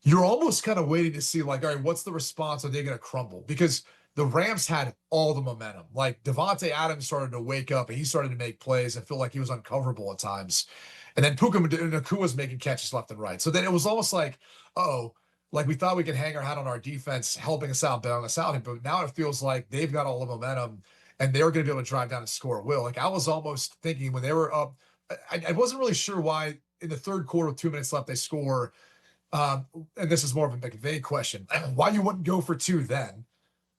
you're almost kind of waiting to see like, all right, what's the response? Are they going to crumble? Because the Rams had all the momentum. Like Devontae Adams started to wake up and he started to make plays and feel like he was uncoverable at times. And then Puka Nacua was making catches left and right. So then it was almost like, oh, like we thought we could hang our hat on our defense, helping us out, bailing us out. But now it feels like they've got all the momentum and they're going to be able to drive down and score at will. Like I was almost thinking when they were up, I wasn't really sure why in the third quarter with 2 minutes left they score. And this is more of a McVay question. Why you wouldn't go for two then?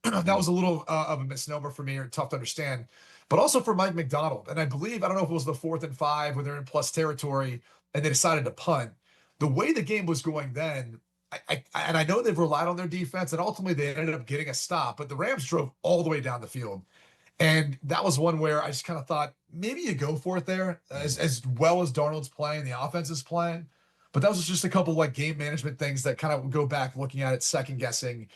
That Mhm. was a little of a misnomer for me, or tough to understand. But also for Mike McDonald, and I believe I don't know if it was the 4th and 5 where they're in plus territory and they decided to punt. The way the game was going then, and I know they've relied on their defense, and ultimately they ended up getting a stop. But the Rams drove all the way down the field, and that was one where I just kind of thought maybe you go for it there, as well as Darnold's playing, the offense is playing. But that was just a couple like game management things that kind of go back looking at it, second guessing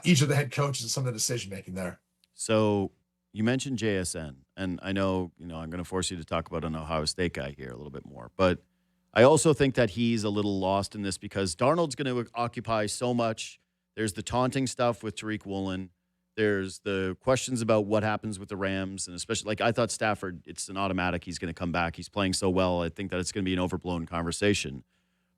each of the head coaches and some of the decision making there. So you mentioned JSN, and I know, I'm going to force you to talk about an Ohio State guy here a little bit more, but I also think that he's a little lost in this because Darnold's going to occupy so much. There's the taunting stuff with Tariq Woolen. There's the questions about what happens with the Rams, and especially like I thought Stafford, it's an automatic. He's going to come back. He's playing so well. I think that it's going to be an overblown conversation.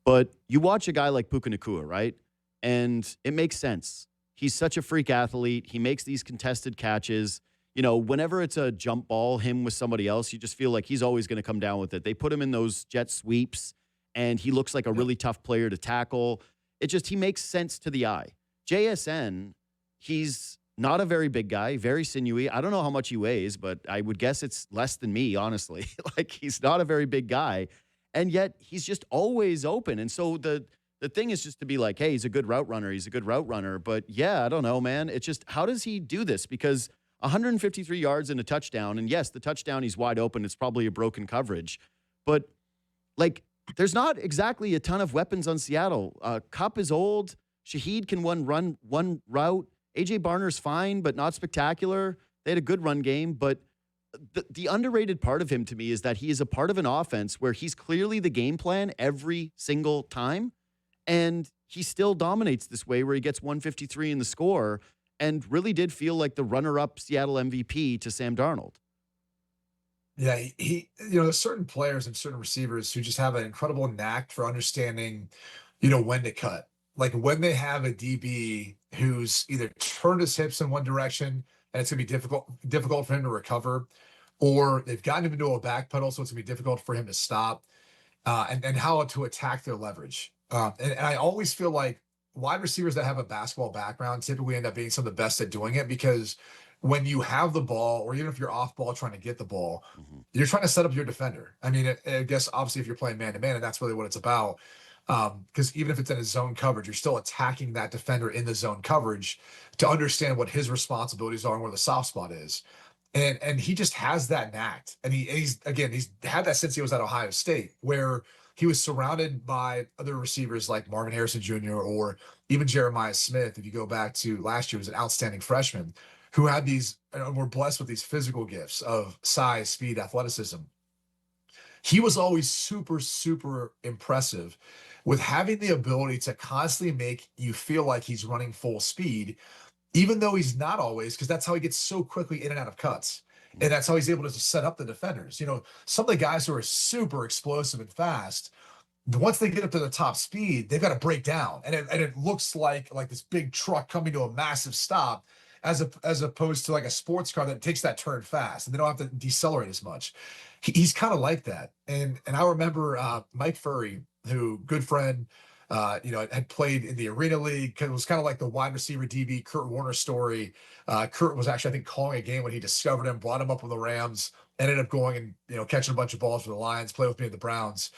But you watch a guy like Puka Nacua, right? And it makes sense. He's such a freak athlete. He makes these contested catches. Whenever it's a jump ball, him with somebody else, you just feel like he's always going to come down with it. They put him in those jet sweeps, and he looks like a really tough player to tackle. He makes sense to the eye. JSN, he's not a very big guy, very sinewy. I don't know how much he weighs, but I would guess it's less than me, honestly. Like, he's not a very big guy, and yet he's just always open. And so the thing is just to be like, hey, he's a good route runner. He's a good route runner. But yeah, I don't know, man. It's just, how does he do this? Because 153 yards and a touchdown. And yes, the touchdown, he's wide open. It's probably a broken coverage. But like, there's not exactly a ton of weapons on Seattle. Kupp is old. Shaheed can run one route. AJ Barner's fine, but not spectacular. They had a good run game. But the underrated part of him to me is that he is a part of an offense where he's clearly the game plan every single time. And he still dominates this way where he gets 153 in the score and really did feel like the runner-up Seattle MVP to Sam Darnold. Yeah, there's certain players and certain receivers who just have an incredible knack for understanding, when to cut. Like when they have a DB who's either turned his hips in one direction and it's gonna be difficult for him to recover, or they've gotten him into a back pedal, so it's gonna be difficult for him to stop, and how to attack their leverage. And I always feel like wide receivers that have a basketball background typically end up being some of the best at doing it because when you have the ball, or even if you're off ball trying to get the ball, Mm-hmm. you're trying to set up your defender. I mean, I guess obviously if you're playing man to man, and that's really what it's about. Because even if it's in a zone coverage, you're still attacking that defender in the zone coverage to understand what his responsibilities are and where the soft spot is. And he just has that knack. And he's had that since he was at Ohio State, where he was surrounded by other receivers like Marvin Harrison Jr. or even Jeremiah Smith. If you go back to last year, was an outstanding freshman who had these and were blessed with these physical gifts of size, speed, athleticism. He was always super, super impressive with having the ability to constantly make you feel like he's running full speed even though he's not always, because that's how he gets so quickly in and out of cuts. And that's how he's able to set up the defenders. Some of the guys who are super explosive and fast, once they get up to the top speed, they've got to break down. And it looks like this big truck coming to a massive stop as opposed to like a sports car that takes that turn fast and they don't have to decelerate as much. He's kind of like that. And I remember Mike Furry, who good friend, had played in the Arena League. It was kind of like the wide receiver DB Kurt Warner story. Kurt was actually, I think, calling a game when he discovered him, brought him up with the Rams, ended up going and catching a bunch of balls for the Lions, played with me at the Browns.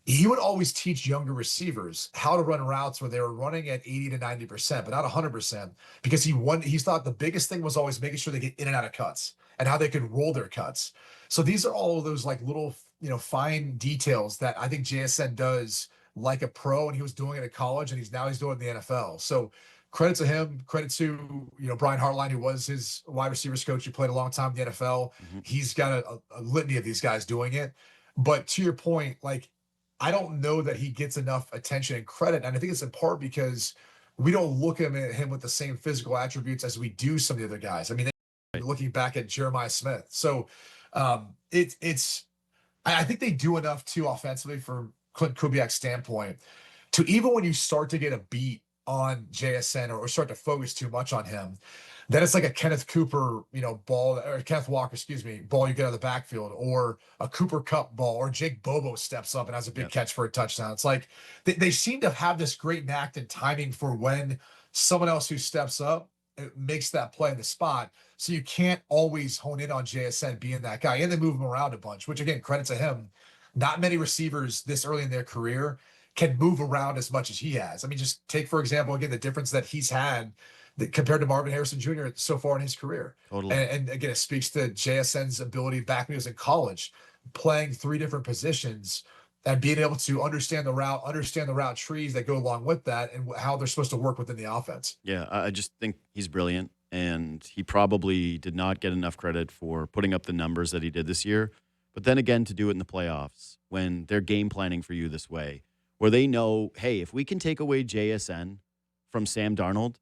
He would always teach younger receivers how to run routes where they were running at 80 to 90%, but not 100%, because he thought the biggest thing was always making sure they get in and out of cuts and how they could roll their cuts. So these are all of those like little, fine details that I think JSN does like a pro, and he was doing it at college, and he's doing it in the NFL. So credit to him, credit to Brian Hartline, who was his wide receivers coach, who played a long time in the NFL. Mm-hmm. He's got a litany of these guys doing it. But to your point, like I don't know that he gets enough attention and credit, and I think it's in part because we don't look at him with the same physical attributes as we do some of the other guys. I mean, Right. looking back at Jeremiah Smith. So it's I think they do enough too offensively from Clint Kubiak's standpoint to, even when you start to get a beat on JSN, or start to focus too much on him, then it's like a Kenneth Cooper, ball, or Kenneth Walker, excuse me, ball you get out of the backfield, or a Cooper Cup ball, or Jake Bobo steps up and has a big Yep. catch for a touchdown. It's like they seem to have this great knack and timing for when someone else who steps up makes that play in the spot. So you can't always hone in on JSN being that guy, and they move him around a bunch, which again, credit to him. Not many receivers this early in their career can move around as much as he has. I mean, just take, for example, again, the difference that he's had compared to Marvin Harrison Jr. so far in his career. Totally. And again, it speaks to JSN's ability back when he was in college, playing 3 different positions and being able to understand the route trees that go along with that, and how they're supposed to work within the offense. Yeah, I just think he's brilliant, and he probably did not get enough credit for putting up the numbers that he did this year. But then again, to do it in the playoffs when they're game planning for you this way, where they know, hey, if we can take away JSN from Sam Darnold,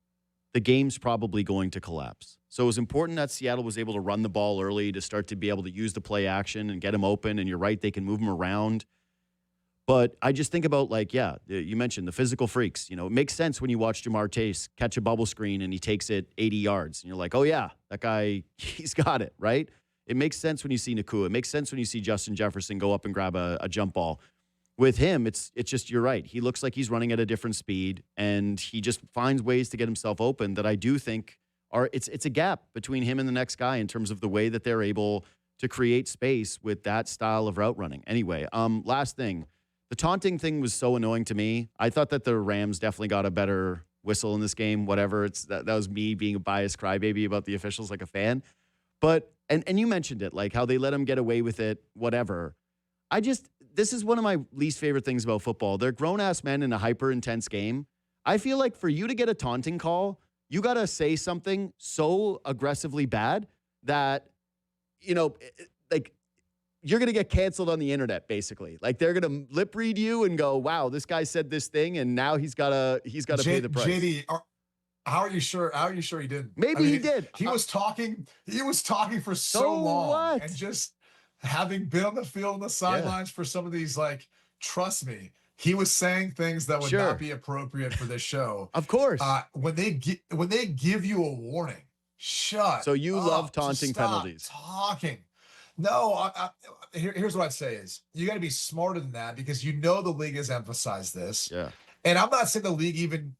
the game's probably going to collapse. So it was important that Seattle was able to run the ball early to start to be able to use the play action and get him open. And you're right, they can move him around. But I just think about, like, yeah, you mentioned the physical freaks. It makes sense when you watch Jamar Chase catch a bubble screen and he takes it 80 yards. And you're like, oh, yeah, that guy, he's got it, right? It makes sense when you see Nakua. It makes sense when you see Justin Jefferson go up and grab a jump ball. With him, it's just, you're right. He looks like he's running at a different speed, and he just finds ways to get himself open that I do think it's a gap between him and the next guy in terms of the way that they're able to create space with that style of route running. Anyway, last thing. The taunting thing was so annoying to me. I thought that the Rams definitely got a better whistle in this game. Whatever, that was me being a biased crybaby about the officials, like a fan. But and you mentioned it, like how they let him get away with it. Whatever. This is one of my least favorite things about football. They're grown ass men in a hyper intense game. I feel like for you to get a taunting call, you got to say something so aggressively bad that like, you're going to get canceled on the internet, basically. Like, they're going to lip read you and go, wow, this guy said this thing, and now he's got to pay the price. JD, how are you sure he didn't? Maybe he did. He was talking for so long. What? And just having been on the field and the sidelines for some of these, like, trust me, he was saying things that would not be appropriate for this show. Of course. When they give you a warning, shut. So you up, love taunting stop penalties. talking. No, here's what I'd say is, you got to be smarter than that, because the league has emphasized this. Yeah. And I'm not saying the league even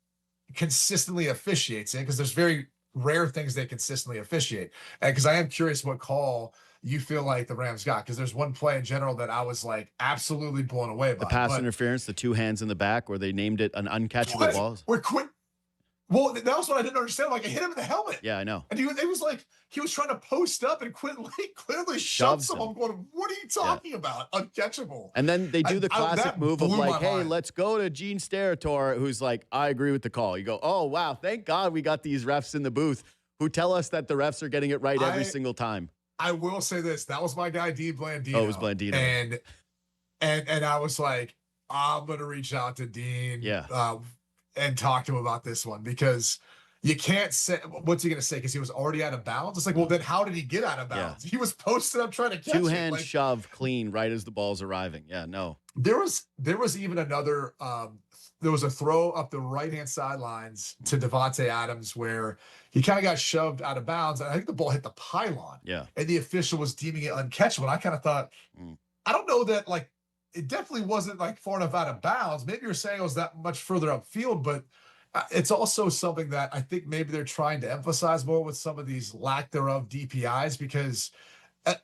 consistently officiates it, because there's very rare things they consistently officiate. And because I am curious what call you feel like the Rams got, because there's one play in general that I was like absolutely blown away by. The pass interference, the 2 hands in the back, where they named it an uncatchable ball. Well, that was what I didn't understand. Like, it hit him in the helmet. Yeah, I know. And it was like he was trying to post up, and Quinn clearly shoved someone. Going, what are you talking about? Uncatchable. And then they do the classic move of like, hey, mind. Let's go to Gene Steratore, who's like, I agree with the call. You go, oh, wow, thank God we got these refs in the booth who tell us that the refs are getting it right every single time. I will say this. That was my guy, Dean Blandino. Oh, it was Blandino. And I was like, I'm going to reach out to Dean. Yeah. And talk to him about this one, because you can't say, what's he going to say? Because he was already out of bounds. It's like, well, then how did he get out of bounds? Yeah. He was posted up trying to catch it. 2-hand shove clean right as the ball's arriving. Yeah, no. There was even another, there was a throw up the right-hand sidelines to Devontae Adams where he kind of got shoved out of bounds. And I think the ball hit the pylon. Yeah. And the official was deeming it uncatchable. And I kind of thought, I don't know that, like, it definitely wasn't like far enough out of bounds. Maybe you're saying it was that much further upfield, but it's also something that I think maybe they're trying to emphasize more with some of these lack thereof DPIs, because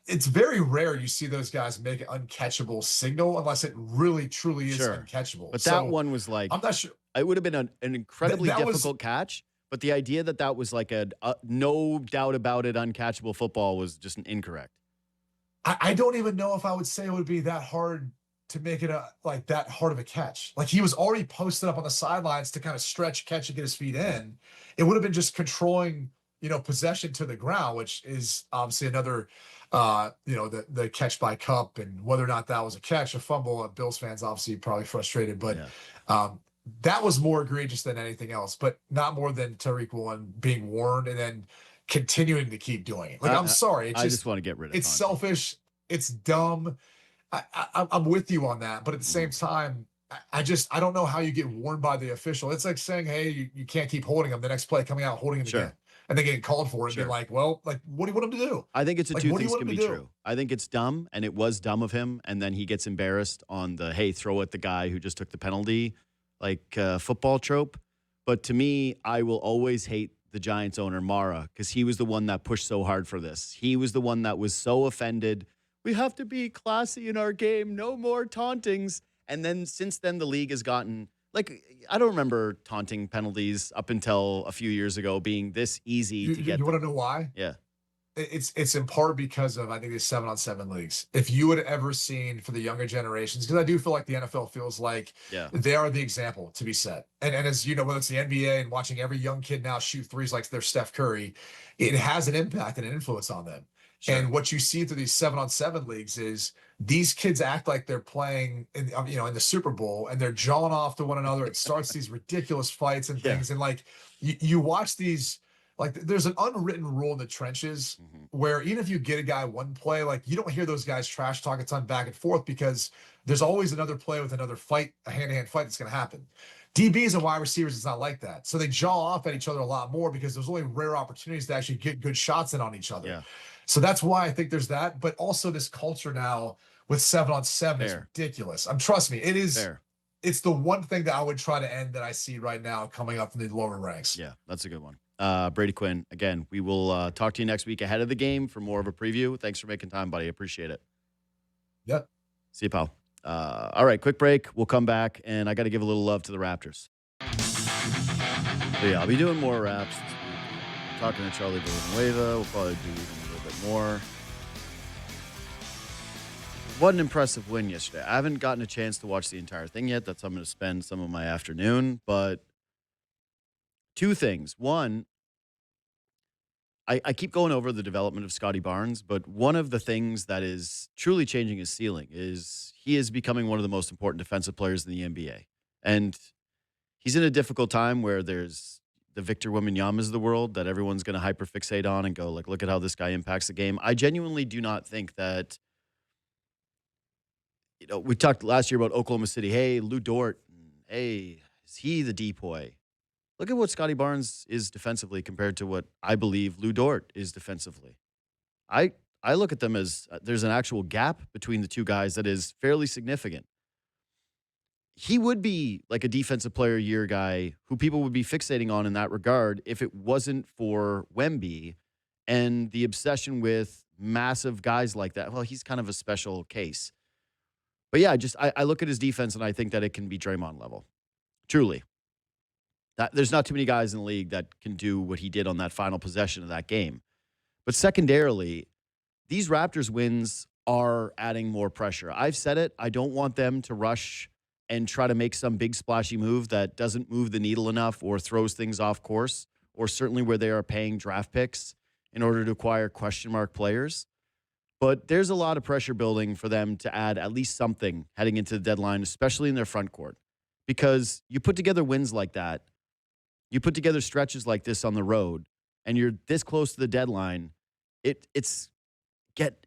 it's very rare you see those guys make an uncatchable signal unless it really truly is uncatchable. But that one was like, I'm not sure. It would have been an incredibly difficult catch, but the idea that was like a no doubt about it uncatchable football was just incorrect. I don't even know if I would say it would be that hard to make it like that hard of a catch. Like, he was already posted up on the sidelines to kind of stretch, catch, and get his feet in. It would have been just controlling, possession to the ground, which is obviously another, the catch by Cup, and whether or not that was a catch, a fumble. Bills fans obviously probably frustrated, but that was more egregious than anything else, but not more than Tariq Woolen being warned and then continuing to keep doing it. Like, I'm I, sorry, I just want to get rid of it's taunting. selfish, it's dumb. I'm with you on that, but at the Mhm. same time, I don't know how you get warned by the official. It's like saying, hey, you can't keep holding him. The next play coming out holding him again, Sure, and then getting called for it and being sure. like, well, like, what do you want him to do? I think it's a Like, two what do you things want can him be to do? true. I think it's dumb, and it was dumb of him, and then he gets embarrassed on the hey, throw at the guy who just took the penalty, like football trope. But to me, I will always hate the Giants owner Mara because he was the one that pushed so hard for this. He was the one that was so offended. We have to be classy in our game. No more tauntings. And then since then, the league has gotten like I don't remember taunting penalties up until a few years ago being this easy You, to you, get you want them. to know why? Yeah, It's in part because of I think these 7-on-7 leagues. If you had ever seen for the younger generations, because I do feel like the NFL feels like yeah, they are the example to be set. And as you know, whether it's the NBA and watching every young kid now shoot threes like they're Steph Curry, it has an impact and an influence on them. sure. And what you see through these 7-on-7 leagues is these kids act like they're playing in the Super Bowl and they're jawing off to one another. It starts these ridiculous fights and Yeah. things. And like you watch these, like there's an unwritten rule in the trenches Mhm. where even if you get a guy one play, like you don't hear those guys trash talk a ton back and forth because there's always another play with another fight, a hand-to-hand fight that's going to happen. DBs and wide receivers is not like that. So they jaw off at each other a lot more because there's only rare opportunities to actually get good shots in on each other. Yeah. So that's why I think there's that. But also this culture now with 7-on-7 is Fair. ridiculous. Trust me, it is. Fair. It's the one thing that I would try to end that I see right now coming up in the lower ranks. Yeah, that's a good one. Brady Quinn, again, we will talk to you next week ahead of the game for more of a preview. Thanks for making time, buddy. Appreciate it. Yep. See you, pal. All right, quick break. We'll come back, and I got to give a little love to the Raptors. So, yeah, I'll be doing more raps this week. Talking to Charlie Villanueva. We'll probably do even a little bit more. What an impressive win yesterday. I haven't gotten a chance to watch the entire thing yet. That's how I'm going to spend some of my afternoon. But two things. One, I keep going over the development of Scotty Barnes, but one of the things that is truly changing his ceiling is he is becoming one of the most important defensive players in the NBA. And he's in a difficult time where there's the Victor Wembanyama's of the world that everyone's going to hyperfixate on and go, like, look at how this guy impacts the game. I genuinely do not think that, we talked last year about Oklahoma City. Hey, Lou Dort. Hey, is he the depoy? Look at what Scotty Barnes is defensively compared to what I believe Lou Dort is defensively. I I look at them as there's an actual gap between the two guys that is fairly significant. He would be like a defensive player year guy who people would be fixating on in that regard if it wasn't for Wemby and the obsession with massive guys like that. Well, he's kind of a special case. But yeah, I look at his defense and I think that it can be Draymond level. Truly. There's not too many guys in the league that can do what he did on that final possession of that game. But secondarily, these Raptors wins are adding more pressure. I've said it. I don't want them to rush and try to make some big splashy move that doesn't move the needle enough or throws things off course, or certainly where they are paying draft picks in order to acquire question mark players. But there's a lot of pressure building for them to add at least something heading into the deadline, especially in their front court. Because you put together wins like that, you put together stretches like this on the road, and you're this close to the deadline, it's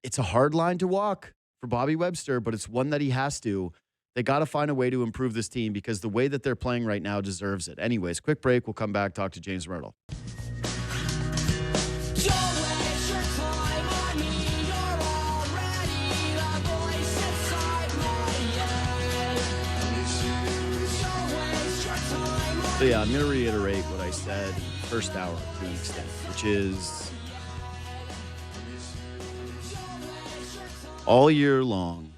it's a hard line to walk for Bobby Webster, but it's one that he has to. They got to find a way to improve this team because the way that they're playing right now deserves it. Anyways, quick break. We'll come back, talk to James Mirtle. So yeah, I'm going to reiterate what I said in the first hour to an extent, which is all year long,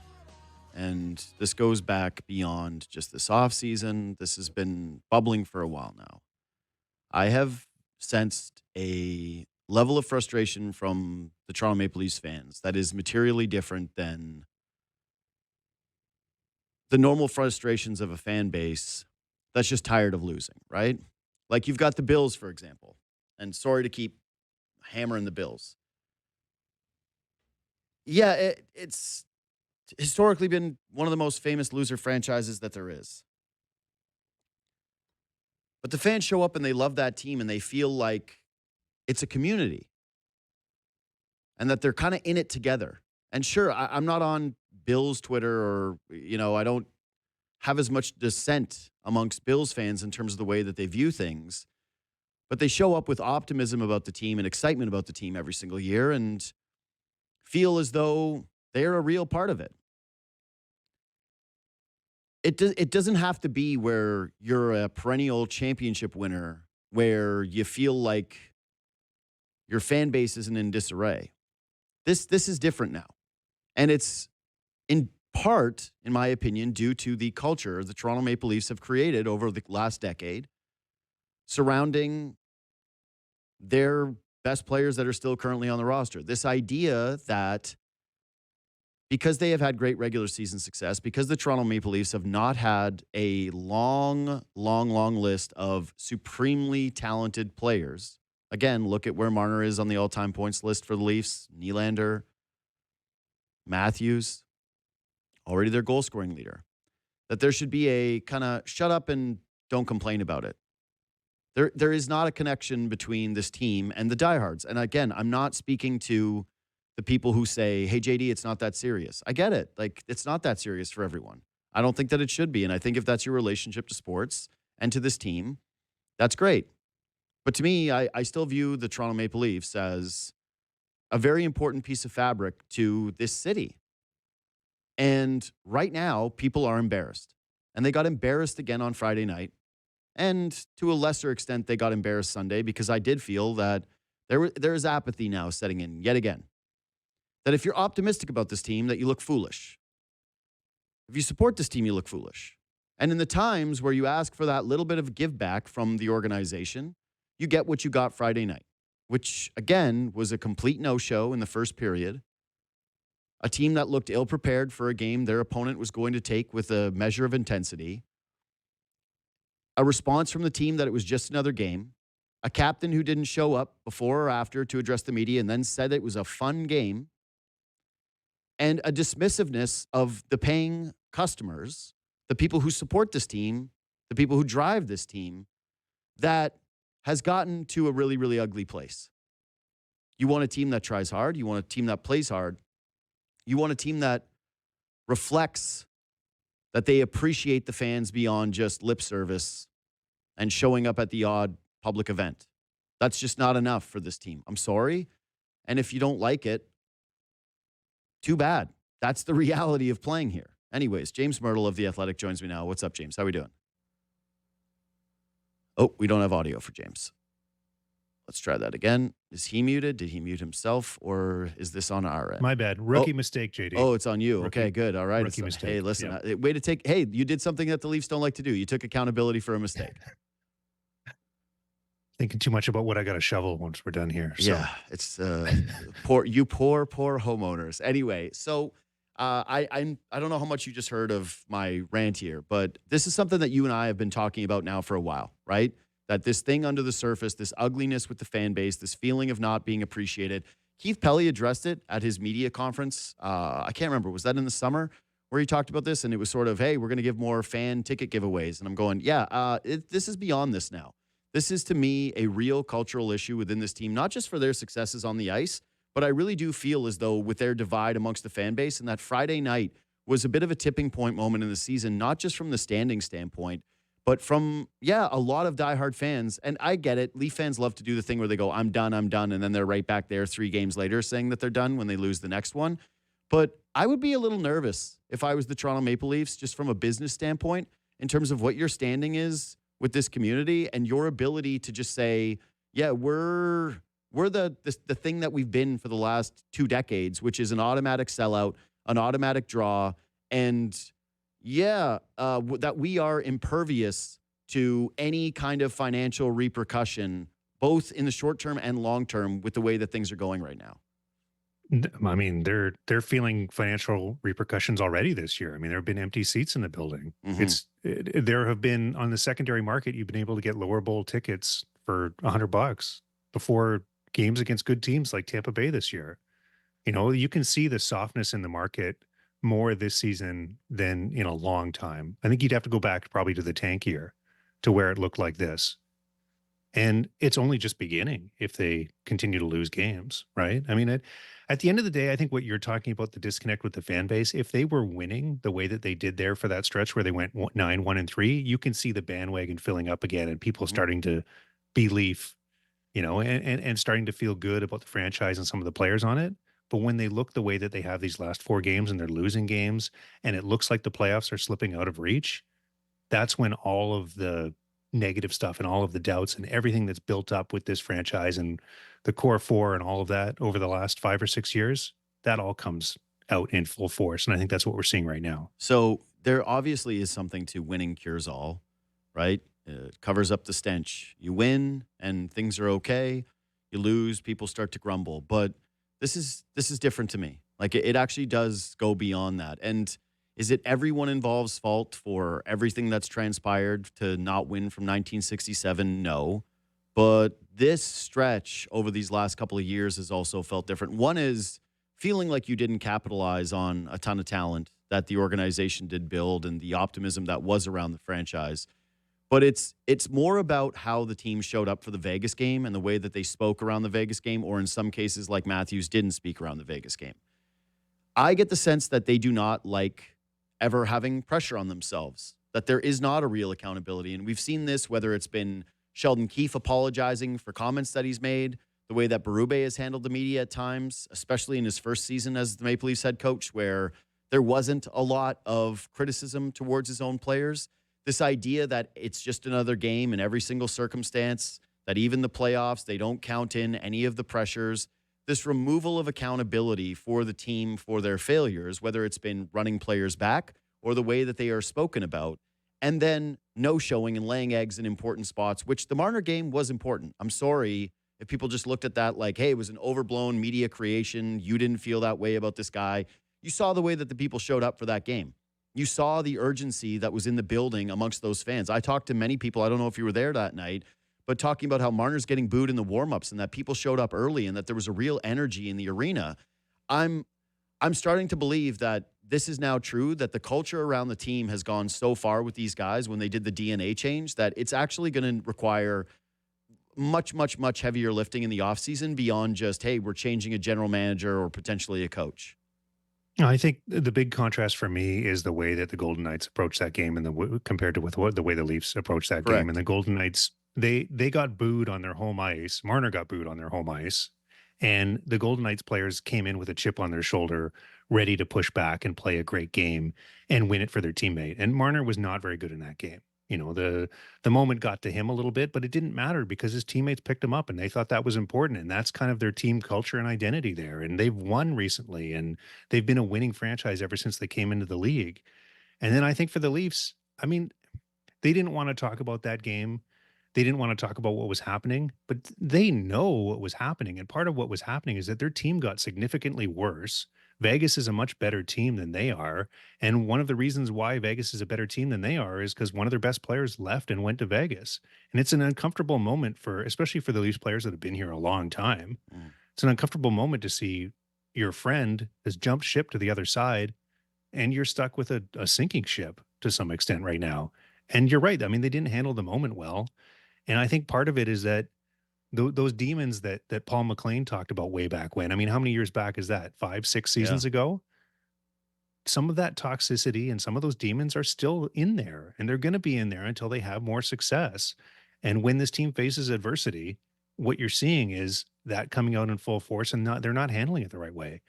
and this goes back beyond just this offseason. This has been bubbling for a while now. I have sensed a level of frustration from the Toronto Maple Leafs fans that is materially different than the normal frustrations of a fan base that's just tired of losing, right? Like you've got the Bills, for example, and sorry to keep hammering the Bills. Yeah, it's historically been one of the most famous loser franchises that there is. But the fans show up and they love that team and they feel like it's a community and that they're kind of in it together. And sure, I'm not on Bills Twitter or, I don't have as much dissent amongst Bills fans in terms of the way that they view things. But they show up with optimism about the team and excitement about the team every single year and feel as though they're a real part of it. It doesn't have to be where you're a perennial championship winner, where you feel like your fan base isn't in disarray. This is different now. And it's in part, in my opinion, due to the culture the Toronto Maple Leafs have created over the last decade surrounding their best players that are still currently on the roster. This idea that because they have had great regular season success, because the Toronto Maple Leafs have not had a long list of supremely talented players. Again, look at where Marner is on the all-time points list for the Leafs. Nylander, Matthews, already their goal-scoring leader. That there should be a kind of shut up and don't complain about it. There is not a connection between this team and the diehards. And again, I'm not speaking to the people who say, hey, JD, it's not that serious. I get it. Like, it's not that serious for everyone. I don't think that it should be. And I think if that's your relationship to sports and to this team, that's great. But to me, I still view the Toronto Maple Leafs as a very important piece of fabric to this city. And right now, people are embarrassed. And they got embarrassed again on Friday night. And to a lesser extent, they got embarrassed Sunday because I did feel that there is apathy now setting in yet again. That if you're optimistic about this team, that you look foolish. If you support this team, you look foolish. And in the times where you ask for that little bit of give back from the organization, you get what you got Friday night, which, again, was a complete no-show in the first period. A team that looked ill-prepared for a game their opponent was going to take with a measure of intensity. A response from the team that it was just another game. A captain who didn't show up before or after to address the media and then said it was a fun game. And a dismissiveness of the paying customers, the people who support this team, the people who drive this team, that has gotten to a really, really ugly place. You want a team that tries hard. You want a team that plays hard. You want a team that reflects that they appreciate the fans beyond just lip service and showing up at the odd public event. That's just not enough for this team. I'm sorry. And if you don't like it, too bad. That's the reality of playing here. Anyways, James Mirtle of The Athletic joins me now. What's up, James? How are we doing? Oh, we don't have audio for James. Let's try that again. Is he muted? Did he mute himself? Or is this on our end? My bad. Rookie mistake, JD. Oh, it's on you. Rookie- okay, good. All right. rookie mistake. Hey, listen, way to take, hey, you did something that the Leafs don't like to do. You took accountability for a mistake. Thinking too much about what I got to shovel once we're done here. So. Yeah, it's poor homeowners. Anyway, so I don't know how much you just heard of my rant here, but this is something that you and I have been talking about now for a while, right? That this thing under the surface, this ugliness with the fan base, this feeling of not being appreciated. Keith Pelly addressed it at his media conference. I can't remember. Was that in the summer where he talked about this? And it was sort of, hey, we're going to give more fan ticket giveaways. And I'm going, yeah, this is beyond this now. This is, to me, a real cultural issue within this team, not just for their successes on the ice, but I really do feel as though with their divide amongst the fan base, and that Friday night was a bit of a tipping point moment in the season, not just from the standing standpoint, but from, a lot of diehard fans. And I get it. Leaf fans love to do the thing where they go, I'm done. And then they're right back there 3 games later saying that they're done when they lose the next one. But I would be a little nervous if I was the Toronto Maple Leafs, just from a business standpoint, in terms of what your standing is with this community and your ability to just say, yeah, we're the thing that we've been for the last 2 decades, which is an automatic sellout, an automatic draw, and that we are impervious to any kind of financial repercussion, both in the short term and long term, with the way that things are going right now. I mean, they're feeling financial repercussions already this year. I mean, there have been empty seats in the building. Mm-hmm. There have been, on the secondary market, you've been able to get lower bowl tickets for $100 before games against good teams like Tampa Bay this year. You know, you can see the softness in the market more this season than in a long time. I think you'd have to go back probably to the tank year to where it looked like this. And it's only just beginning if they continue to lose games, right? I mean, at the end of the day, I think what you're talking about, the disconnect with the fan base, if they were winning the way that they did there for that stretch where they went 9-1-3, you can see the bandwagon filling up again and people Mhm. starting to believe, and starting to feel good about the franchise and some of the players on it. But when they look the way that they have these last 4 games and they're losing games and it looks like the playoffs are slipping out of reach, that's when all of the negative stuff and all of the doubts and everything that's built up with this franchise and the core four and all of that over the last 5 or 6 years, that all comes out in full force. And I think that's what we're seeing right now. So there obviously is something to winning cures all, right? It covers up the stench. You win and things are okay. You lose, people start to grumble. But this is different to me. Like it actually does go beyond that. And is it everyone involved's fault for everything that's transpired to not win from 1967? No. But this stretch over these last couple of years has also felt different. One is feeling like you didn't capitalize on a ton of talent that the organization did build and the optimism that was around the franchise. But it's more about how the team showed up for the Vegas game and the way that they spoke around the Vegas game, or in some cases, like Matthews, didn't speak around the Vegas game. I get the sense that they do not like ever having pressure on themselves, that there is not a real accountability. And we've seen this, whether it's been Sheldon Keefe apologizing for comments that he's made, the way that Berube has handled the media at times, especially in his first season as the Maple Leafs head coach, where there wasn't a lot of criticism towards his own players. This idea that it's just another game in every single circumstance, that even the playoffs, they don't count in any of the pressures. This removal of accountability for the team for their failures, whether it's been running players back or the way that they are spoken about, and then no showing and laying eggs in important spots, which the Marner game was important. I'm sorry if people just looked at that like, hey, it was an overblown media creation. You didn't feel that way about this guy. You saw the way that the people showed up for that game. You saw the urgency that was in the building amongst those fans. I talked to many people. I don't know if you were there that night, but talking about how Marner's getting booed in the warmups and that people showed up early and that there was a real energy in the arena. I'm starting to believe that this is now true, that the culture around the team has gone so far with these guys when they did the DNA change that it's actually going to require much, much, much heavier lifting in the offseason beyond just, hey, we're changing a general manager or potentially a coach. I think the big contrast for me is the way that the Golden Knights approached that game and compared to the way the Leafs approached that game. And Correct. the Golden Knights, they got booed on their home ice. Marner got booed on their home ice. And the Golden Knights players came in with a chip on their shoulder, ready to push back and play a great game and win it for their teammate. And Marner was not very good in that game. The moment got to him a little bit, but it didn't matter because his teammates picked him up and they thought that was important. And that's kind of their team culture and identity there. And they've won recently and they've been a winning franchise ever since they came into the league. And then I think for the Leafs, I mean, they didn't want to talk about that game. They didn't want to talk about what was happening, but they know what was happening. And part of what was happening is that their team got significantly worse. Vegas is a much better team than they are. And one of the reasons why Vegas is a better team than they are is because one of their best players left and went to Vegas. And it's an uncomfortable moment especially for the Leafs players that have been here a long time. Mm. It's an uncomfortable moment to see your friend has jumped ship to the other side and you're stuck with a sinking ship to some extent right now. And you're right. I mean, they didn't handle the moment well. And I think part of it is that those demons that Paul McLean talked about way back when. I mean, how many years back is that? 5, 6 Yeah. seasons ago? Some of that toxicity and some of those demons are still in there, and they're going to be in there until they have more success. And when this team faces adversity, what you're seeing is that coming out in full force, and they're not handling it the right way.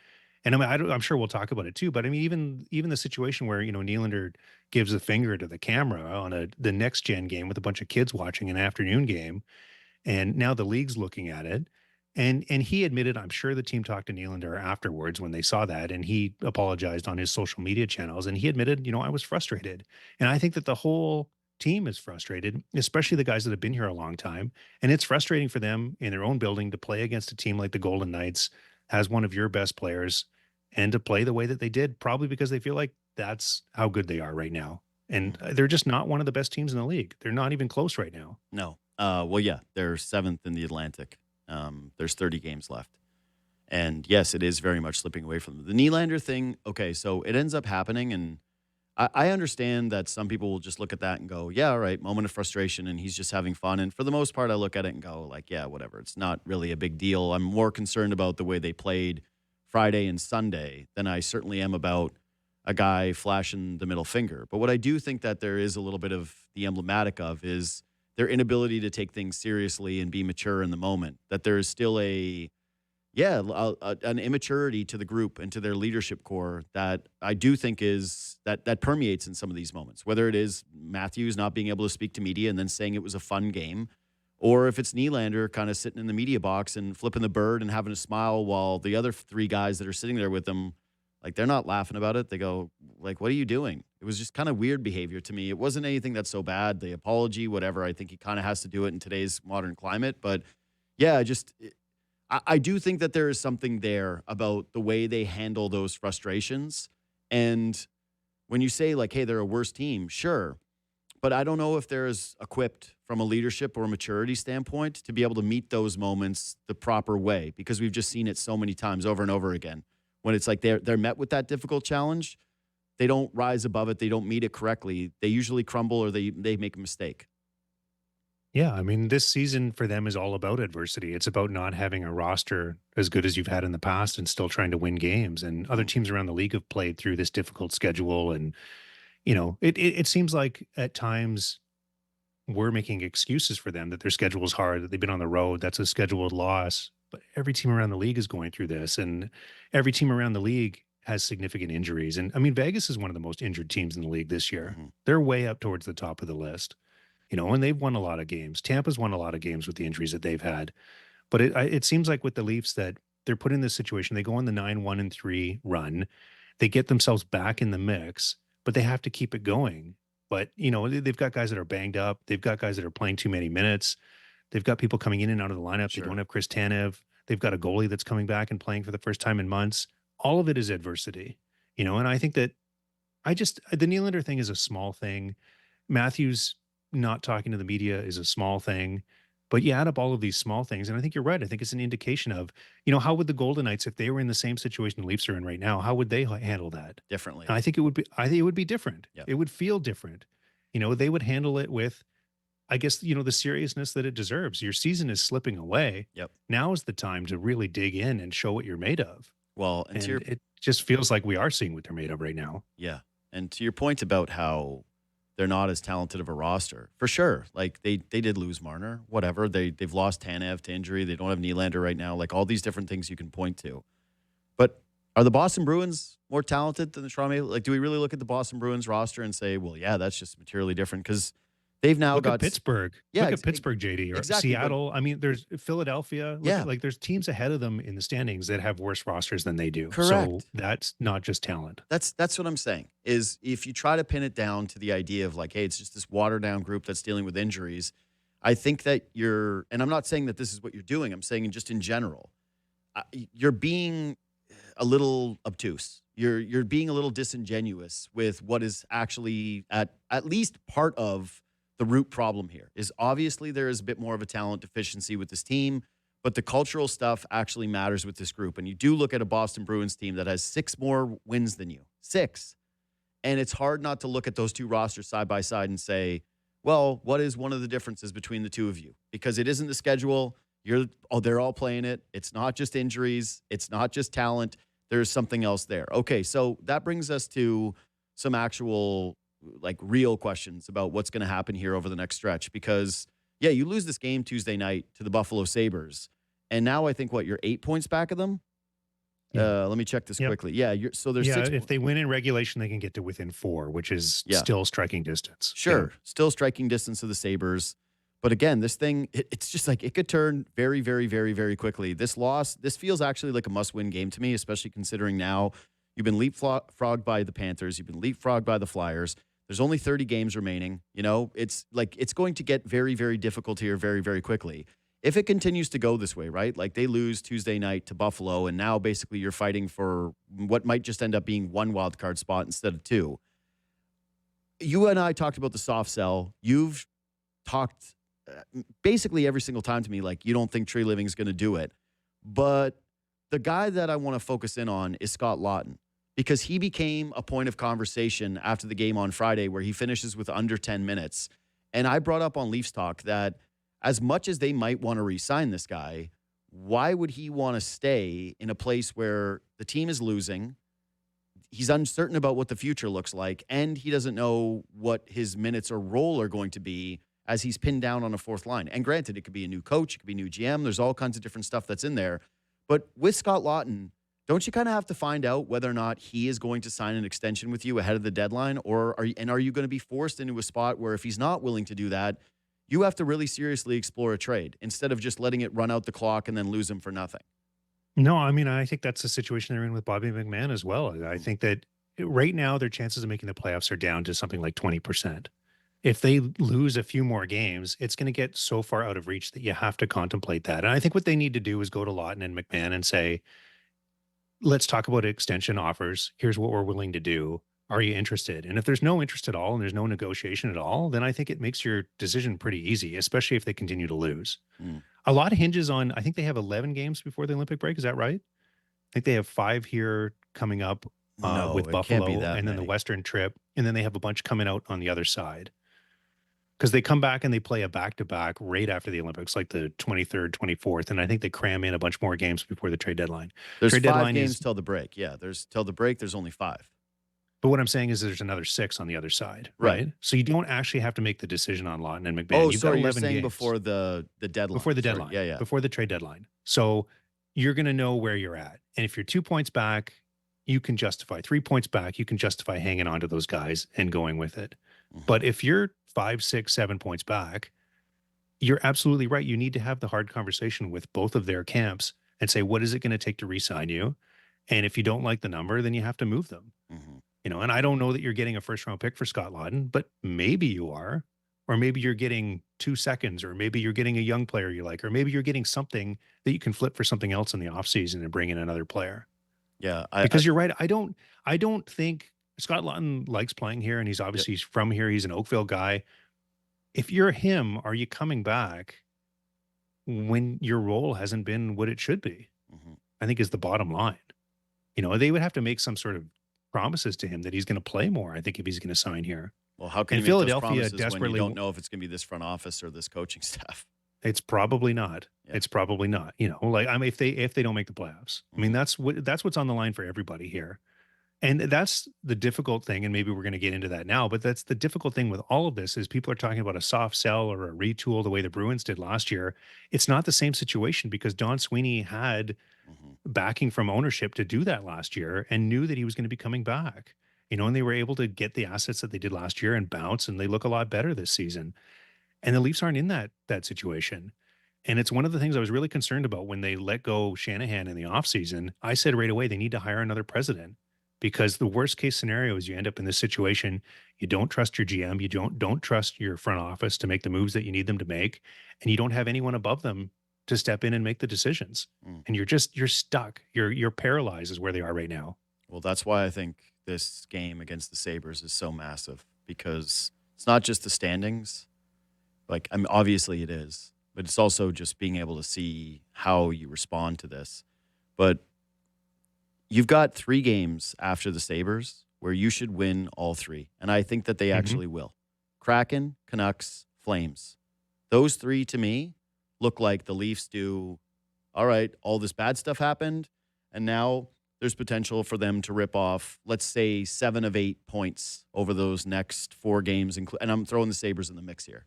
And I mean, I'm sure we'll talk about it too. But I mean, even the situation where Nylander gives a finger to the camera on the next gen game with a bunch of kids watching an afternoon game, and now the league's looking at it. And he admitted, I'm sure the team talked to Nylander afterwards when they saw that, and he apologized on his social media channels. And he admitted, I was frustrated. And I think that the whole team is frustrated, especially the guys that have been here a long time. And it's frustrating for them in their own building to play against a team like the Golden Knights as one of your best players and to play the way that they did, probably because they feel like that's how good they are right now. And they're just not one of the best teams in the league. They're not even close right now. No. Well, yeah, they're 7th in the Atlantic. There's 30 games left. And yes, it is very much slipping away from them. The Nylander thing, okay, so it ends up happening, and I understand that some people will just look at that and go, yeah, all right, moment of frustration, and he's just having fun. And for the most part, I look at it and go, like, yeah, whatever. It's not really a big deal. I'm more concerned about the way they played Friday and Sunday than I certainly am about a guy flashing the middle finger. But what I do think that there is a little bit of the emblematic of is their inability to take things seriously and be mature in the moment. That there is still an immaturity to the group and to their leadership core that I do think is that permeates in some of these moments. Whether it is Matthews not being able to speak to media and then saying it was a fun game, or if it's Nylander kind of sitting in the media box and flipping the bird and having a smile while the other three guys that are sitting there with them, like, they're not laughing about it. They go, like, what are you doing? It was just kind of weird behavior to me. It wasn't anything that's so bad. The apology, whatever. I think he kind of has to do it in today's modern climate. But yeah, I do think that there is something there about the way they handle those frustrations. And when you say, like, hey, they're a worse team, sure. But I don't know if they're as equipped from a leadership or maturity standpoint to be able to meet those moments the proper way, because we've just seen it so many times over and over again. When it's like they're met with that difficult challenge, they don't rise above it. They don't meet it correctly. They usually crumble or they make a mistake. Yeah, I mean, this season for them is all about adversity. It's about not having a roster as good as you've had in the past and still trying to win games. And other teams around the league have played through this difficult schedule. And, it seems like at times we're making excuses for them that their schedule is hard, that they've been on the road. That's a scheduled loss. But every team around the league is going through this. And every team around the league has significant injuries. And I mean, Vegas is one of the most injured teams in the league this year. Mm-hmm. They're way up towards the top of the list. And they've won a lot of games. Tampa's won a lot of games with the injuries that they've had. But it seems like with the Leafs that they're put in this situation. They go on the 9-1-3 run. They get themselves back in the mix, but they have to keep it going. But, they've got guys that are banged up. They've got guys that are playing too many minutes. They've got people coming in and out of the lineup. Sure. They don't have Chris Tanev. They've got a goalie that's coming back and playing for the first time in months. All of it is adversity, and I think that the Nylander thing is a small thing. Matthews not talking to the media is a small thing, but you add up all of these small things, and I think you're right. I think it's an indication of, how would the Golden Knights, if they were in the same situation the Leafs are in right now, how would they handle that Differently. And I think it would be different. Yep. It would feel different. They would handle it with, I guess, the seriousness that it deserves. Your season is slipping away. Yep. Now is the time to really dig in and show what you're made of. Well, And it just feels like we are seeing what they're made of right now. yeah. And to your point about how they're not as talented of a roster, for sure. Like, they did lose Marner, whatever. They've lost Tanev to injury. They don't have Nylander right now. Like, all these different things you can point to. But are the Boston Bruins more talented than the Toronto Maple? Like, do we really look at the Boston Bruins roster and say, well, yeah, that's just materially different? Because they've now Look got at Pittsburgh. Yeah, Look at Pittsburgh, JD, or exactly, but- Seattle. I mean, there's Philadelphia. Yeah. There's teams ahead of them in the standings that have worse rosters than they do. So Correct. that's not just talent. That's what I'm saying, is if you try to pin it down to the idea of, like, hey, it's just this watered down group that's dealing with injuries, I think that and I'm not saying that this is what you're doing, I'm saying just in general, you're being a little obtuse. You're being a little disingenuous with what is actually at least part of the root problem here. Is obviously there is a bit more of a talent deficiency with this team, but the cultural stuff actually matters with this group. And you do look at a Boston Bruins team that has 6 more wins than you. 6. And it's hard not to look at those two rosters side by side and say, well, what is one of the differences between the two of you? Because it isn't the schedule. They're all playing it. It's not just injuries. It's not just talent. There's something else there. Okay, so that brings us to some actual, like, real questions about what's going to happen here over the next stretch. Because, yeah, you lose this game Tuesday night to the Buffalo Sabres, and now I think, you're 8 points back of them? Yeah. Let me check this Yep. quickly. Yeah, so there's 6. If they win in regulation, they can get to within 4, which is Yeah. still striking distance. Sure, still striking distance of the Sabres. But again, this thing, it's just like it could turn very, very, very, very quickly. This feels actually like a must-win game to me, especially considering now you've been leapfrogged by the Panthers, you've been leapfrogged by the Flyers. There's only 30 games remaining. It's going to get very, very difficult here very, very quickly. If it continues to go this way, right? Like, they lose Tuesday night to Buffalo, and now basically you're fighting for what might just end up being 1 wild card spot instead of 2. You and I talked about the soft sell. You've talked basically every single time to me, like, you don't think Tree Living is going to do it. But the guy that I want to focus in on is Scott Laughton. because he became a point of conversation after the game on Friday where he finishes with under 10 minutes. And I brought up on Leafs Talk that as much as they might want to re-sign this guy, why would he want to stay in a place where the team is losing? He's uncertain about what the future looks like, and he doesn't know what his minutes or role are going to be as he's pinned down on a fourth line. And granted, it could be a new coach, it could be new GM. There's all kinds of different stuff that's in there. But with Scott Laughton, don't you kind of have to find out whether or not he is going to sign an extension with you ahead of the deadline? Or are you going to be forced into a spot where if he's not willing to do that, you have to really seriously explore a trade instead of just letting it run out the clock and then lose him for nothing? No, I mean, I think that's the situation they're in with Bobby McMahon as well. I think that right now their chances of making the playoffs are down to something like 20%. If they lose a few more games, it's going to get so far out of reach that you have to contemplate that. And I think what they need to do is go to Laughton and McMahon and say, let's talk about extension offers. Here's what we're willing to do. Are you interested? And if there's no interest at all and there's no negotiation at all, then I think it makes your decision pretty easy, especially if they continue to lose. A lot of hinges on, I think they have 11 games before the Olympic break. Is that right? I think they have 5 here coming up No, with it Buffalo can't be that and then the many. Western trip. And then they have a bunch coming out on the other side. Because they come back and they play a back-to-back right after the Olympics, like the 23rd, 24th. And I think they cram in a bunch more games before the trade deadline. There's Trade 5 deadline games is, till the break. Yeah, till the break, there's only 5. but what I'm saying is there's another 6 on the other side, Right. right? So you don't actually have to make the decision on Laughton and McMahon. Oh, You've got sorry, you're 11 saying games before the deadline. before the Sorry. deadline. Yeah, yeah. Before the trade deadline. So you're going to know where you're at. And if you're 2 points back, you can justify 3 points back. You can justify hanging on to those guys and going with it. Mhm. But if you're 5, 6, 7 points back, you're absolutely right. You need to have the hard conversation with both of their camps and say, what is it going to take to re-sign you? And if you don't like the number, then you have to move them. Mhm. You know, and I don't know that you're getting a first round pick for Scott Laughton, but maybe you are, or maybe you're getting 2 seconds, or maybe you're getting a young player you like, or maybe you're getting something that you can flip for something else in the offseason and bring in another player. Yeah, Because you're right. I don't think Scott Laughton likes playing here, and he's Yep. obviously from here. He's an Oakville guy. If you're him, are you coming back when your role hasn't been what it should be? Mhm. I think is the bottom line. You know, they would have to make some sort of promises to him that he's going to play more, I think, if he's going to sign here. Well, how can And you make those Philadelphia promises when you desperately don't know if it's going to be this front office or this coaching staff? It's probably not. Yeah. It's probably not. You know, like if they don't make the playoffs. I mean, Mhm. that's what's on the line for everybody here. And that's the difficult thing, and maybe we're going to get into that now, but that's the difficult thing with all of this is people are talking about a soft sell or a retool the way the Bruins did last year. It's not the same situation because Don Sweeney had Mhm. backing from ownership to do that last year and knew that he was going to be coming back. You know, and they were able to get the assets that they did last year and bounce, and they look a lot better this season. And the Leafs aren't in that situation. And it's one of the things I was really concerned about when they let go Shanahan in the offseason. I said right away, they need to hire another president because the worst case scenario is you end up in this situation. You don't trust your GM. You don't trust your front office to make the moves that you need them to make. And you don't have anyone above them to step in and make the decisions. Mm. And you're stuck. You're paralyzed is where they are right now. Well, that's why I think this game against the Sabres is so massive because it's not just the standings. Like, I mean, obviously it is, but it's also just being able to see how you respond to this. But you've got 3 games after the Sabres where you should win all 3. And I think that they actually will. Kraken, Canucks, Flames. Those 3 to me look like the Leafs do, all right, all this bad stuff happened, and now there's potential for them to rip off, let's say, 7 of 8 points over those next 4 games. And I'm throwing the Sabres in the mix here.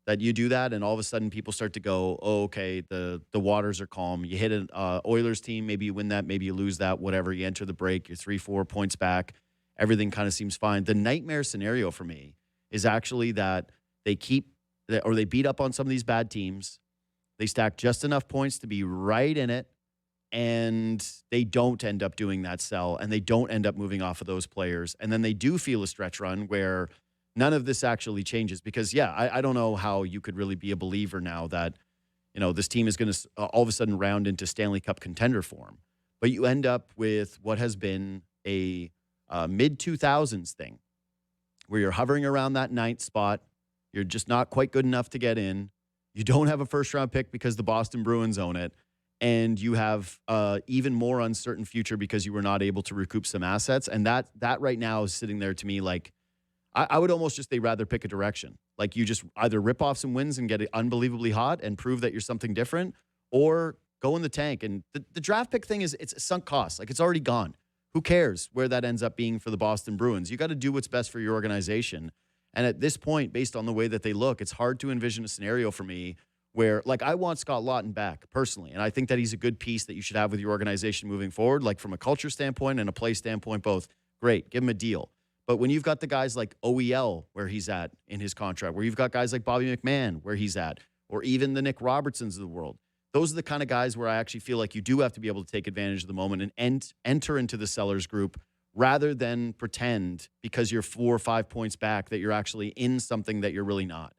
That you do that, and all of a sudden people start to go, oh, okay, the waters are calm. You hit an Oilers team, maybe you win that, maybe you lose that, whatever. You enter the break, you're 3-4 points back. Everything kind of seems fine. The nightmare scenario for me is actually that they beat up on some of these bad teams. They stack just enough points to be right in it, and they don't end up doing that sell, and they don't end up moving off of those players. And then they do feel a stretch run where none of this actually changes because, yeah, I don't know how you could really be a believer now that, you know, this team is going to all of a sudden round into Stanley Cup contender form. But you end up with what has been a mid-2000s thing where you're hovering around that 9th spot. You're just not quite good enough to get in. You don't have a first-round pick because the Boston Bruins own it. and you have even more uncertain future because you were not able to recoup some assets. And that right now is sitting there to me like I would almost just, they rather pick a direction. Like you just either rip off some wins and get it unbelievably hot and prove that you're something different, or go in the tank. And the draft pick thing it's a sunk cost. Like it's already gone. Who cares where that ends up being for the Boston Bruins? You got to do what's best for your organization. And at this point, based on the way that they look, it's hard to envision a scenario for me where, like, I want Scott Lawton back personally. And I think that he's a good piece that you should have with your organization moving forward, like from a culture standpoint and a play standpoint, both. Great. Give him a deal. But when you've got the guys like OEL where he's at in his contract, where you've got guys like Bobby McMahon where he's at, or even the Nick Robertsons of the world, those are the kind of guys where I actually feel like you do have to be able to take advantage of the moment and enter into the sellers group rather than pretend because you're 4 or 5 points back that you're actually in something that you're really not.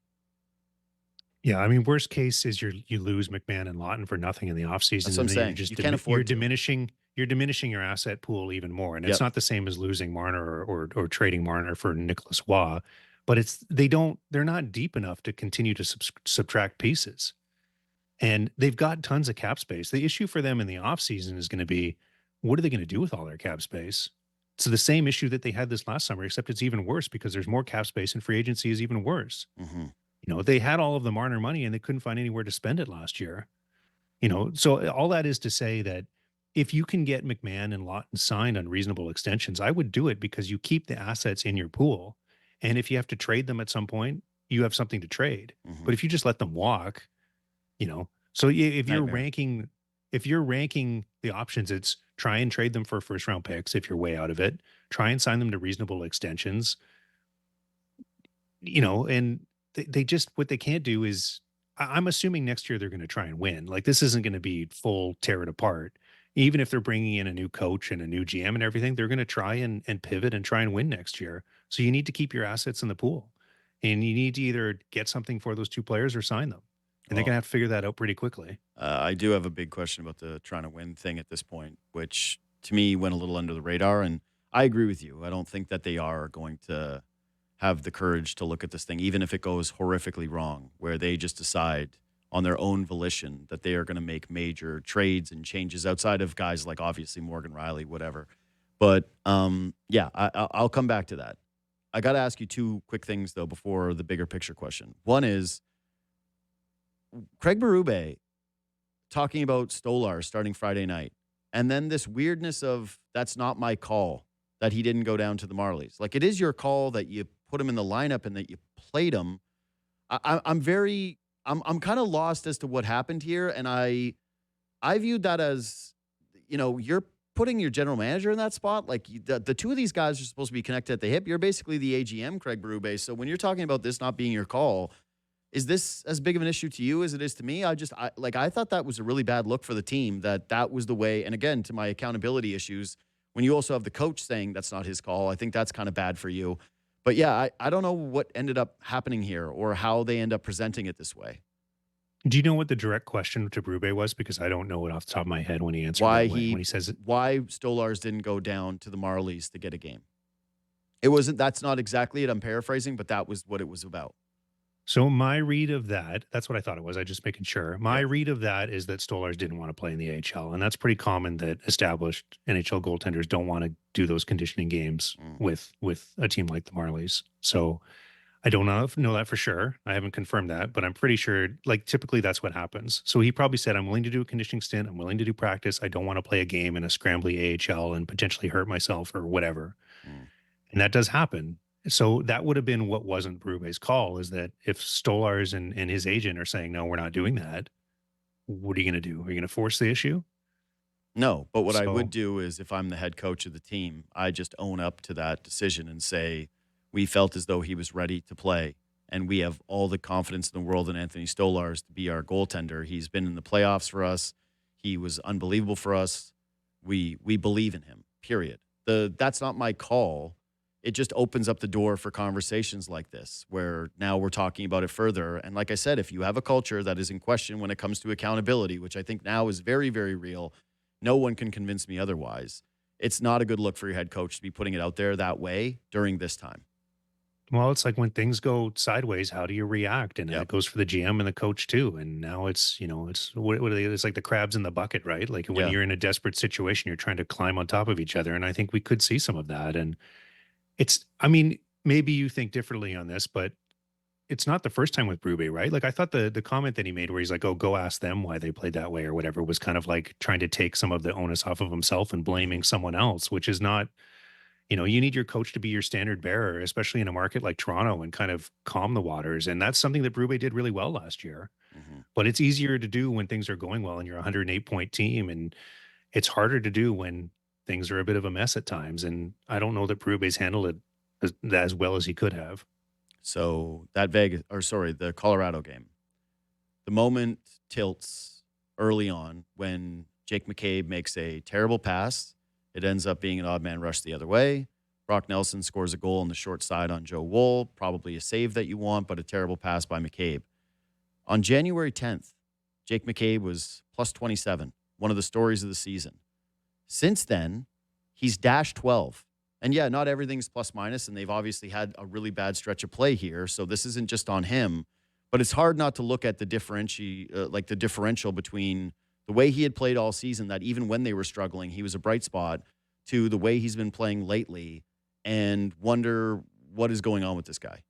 Yeah, I mean, worst case is you lose McMahon and Lawton for nothing in the offseason. That's what I'm and then saying. You can't afford to. You're diminishing your asset pool even more. And it's Yep. not the same as losing Marner or trading Marner for Nicholas Waugh, but they're not deep enough to continue to subtract pieces. And they've got tons of cap space. The issue for them in the offseason is going to be, what are they going to do with all their cap space? It's the same issue that they had this last summer, except it's even worse because there's more cap space and free agency is even worse. Mm-hmm. They had all of the Marner money and they couldn't find anywhere to spend it last year. So all that is to say that if you can get McMahon and Lawton signed on reasonable extensions, I would do it because you keep the assets in your pool. And if you have to trade them at some point, you have something to trade. Mm-hmm. But if you just let them walk, so if you're Nightmare. ranking the options, it's try and trade them for first round picks if you're way out of it, try and sign them to reasonable extensions, and they just, what they can't do is, I'm assuming next year they're going to try and win. Like this isn't going to be full tear it apart. Even if they're bringing in a new coach and a new GM and everything, they're going to try and pivot and try and win next year. So you need to keep your assets in the pool, and you need to either get something for those two players or sign them. And they're going to have to figure that out pretty quickly. I do have a big question about the trying to win thing at this point, which to me went a little under the radar. And I agree with you. I don't think that they are going to have the courage to look at this thing, even if it goes horrifically wrong, where they just decide on their own volition that they are going to make major trades and changes outside of guys like obviously Morgan Riley, whatever. But I'll come back to that. I got to ask you two quick things, though, before the bigger picture question. One is Craig Berube talking about Stolar starting Friday night, and then this weirdness of that's not my call that he didn't go down to the Marlies. Like, it is your call that you put him in the lineup and that you played him. I'm kind of lost as to what happened here, and I viewed that as, you're putting your general manager in that spot. Like the two of these guys are supposed to be connected at the hip. You're basically the AGM, Craig Berube. So when you're talking about this not being your call, is this as big of an issue to you as it is to me? I thought that was a really bad look for the team, that was the way. And again, to my accountability issues, when you also have the coach saying that's not his call, I think that's kind of bad for you. But yeah, I don't know what ended up happening here or how they end up presenting it this way. Do you know what the direct question to Berube was? Because I don't know it off the top of my head when he answered that way, when he says it. Why Stolars didn't go down to the Marlies to get a game. That's not exactly it. I'm paraphrasing, but that was what it was about. So my read of that's what I thought it was. I just making sure. My read of that is that Stolars didn't want to play in the AHL. And that's pretty common that established NHL goaltenders don't want to do those conditioning games with a team like the Marlies. So I don't know that for sure. I haven't confirmed that, but I'm pretty sure, like, typically that's what happens. So he probably said, I'm willing to do a conditioning stint. I'm willing to do practice. I don't want to play a game in a scrambly AHL and potentially hurt myself or whatever. And that does happen. So that would have been what wasn't Berube's call, is that if Stolars and his agent are saying, no, we're not doing that, what are you going to do? Are you going to force the issue? No, but what I would do is, if I'm the head coach of the team, I just own up to that decision and say, we felt as though he was ready to play, and we have all the confidence in the world in Anthony Stolars to be our goaltender. He's been in the playoffs for us. He was unbelievable for us. We believe in him, period. That's not my call. It just opens up the door for conversations like this, where now we're talking about it further. And like I said, if you have a culture that is in question when it comes to accountability, which I think now is very, very real, no one can convince me otherwise. It's not a good look for your head coach to be putting it out there that way during this time. Well, it's like when things go sideways, how do you react? And Yep. it goes for the GM and the coach too. And now it's, it's what are they? It's like the crabs in the bucket, right? Like when Yeah. you're in a desperate situation, you're trying to climb on top of each other. And I think we could see some of that. And I mean, maybe you think differently on this, but it's not the first time with Brube, right? Like I thought the comment that he made where he's like, "Oh, go ask them why they played that way" or whatever was kind of like trying to take some of the onus off of himself and blaming someone else, which is not, you need your coach to be your standard bearer, especially in a market like Toronto, and kind of calm the waters. And that's something that Brube did really well last year. Mhm. But it's easier to do when things are going well and you're a 108-point team, and it's harder to do when things are a bit of a mess at times. And I don't know that Brube's handled it as well as he could have. So the Colorado game, the moment tilts early on when Jake McCabe makes a terrible pass. It ends up being an odd man rush the other way. Brock Nelson scores a goal on the short side on Joe Wool, probably a save that you want, but a terrible pass by McCabe. On January 10th, Jake McCabe was plus 27, one of the stories of the season. Since then, he's dash 12. And yeah, not everything's plus minus, and they've obviously had a really bad stretch of play here, so this isn't just on him. But it's hard not to look at the differential between the way he had played all season, that even when they were struggling, he was a bright spot, to the way he's been playing lately, and wonder what is going on with this guy.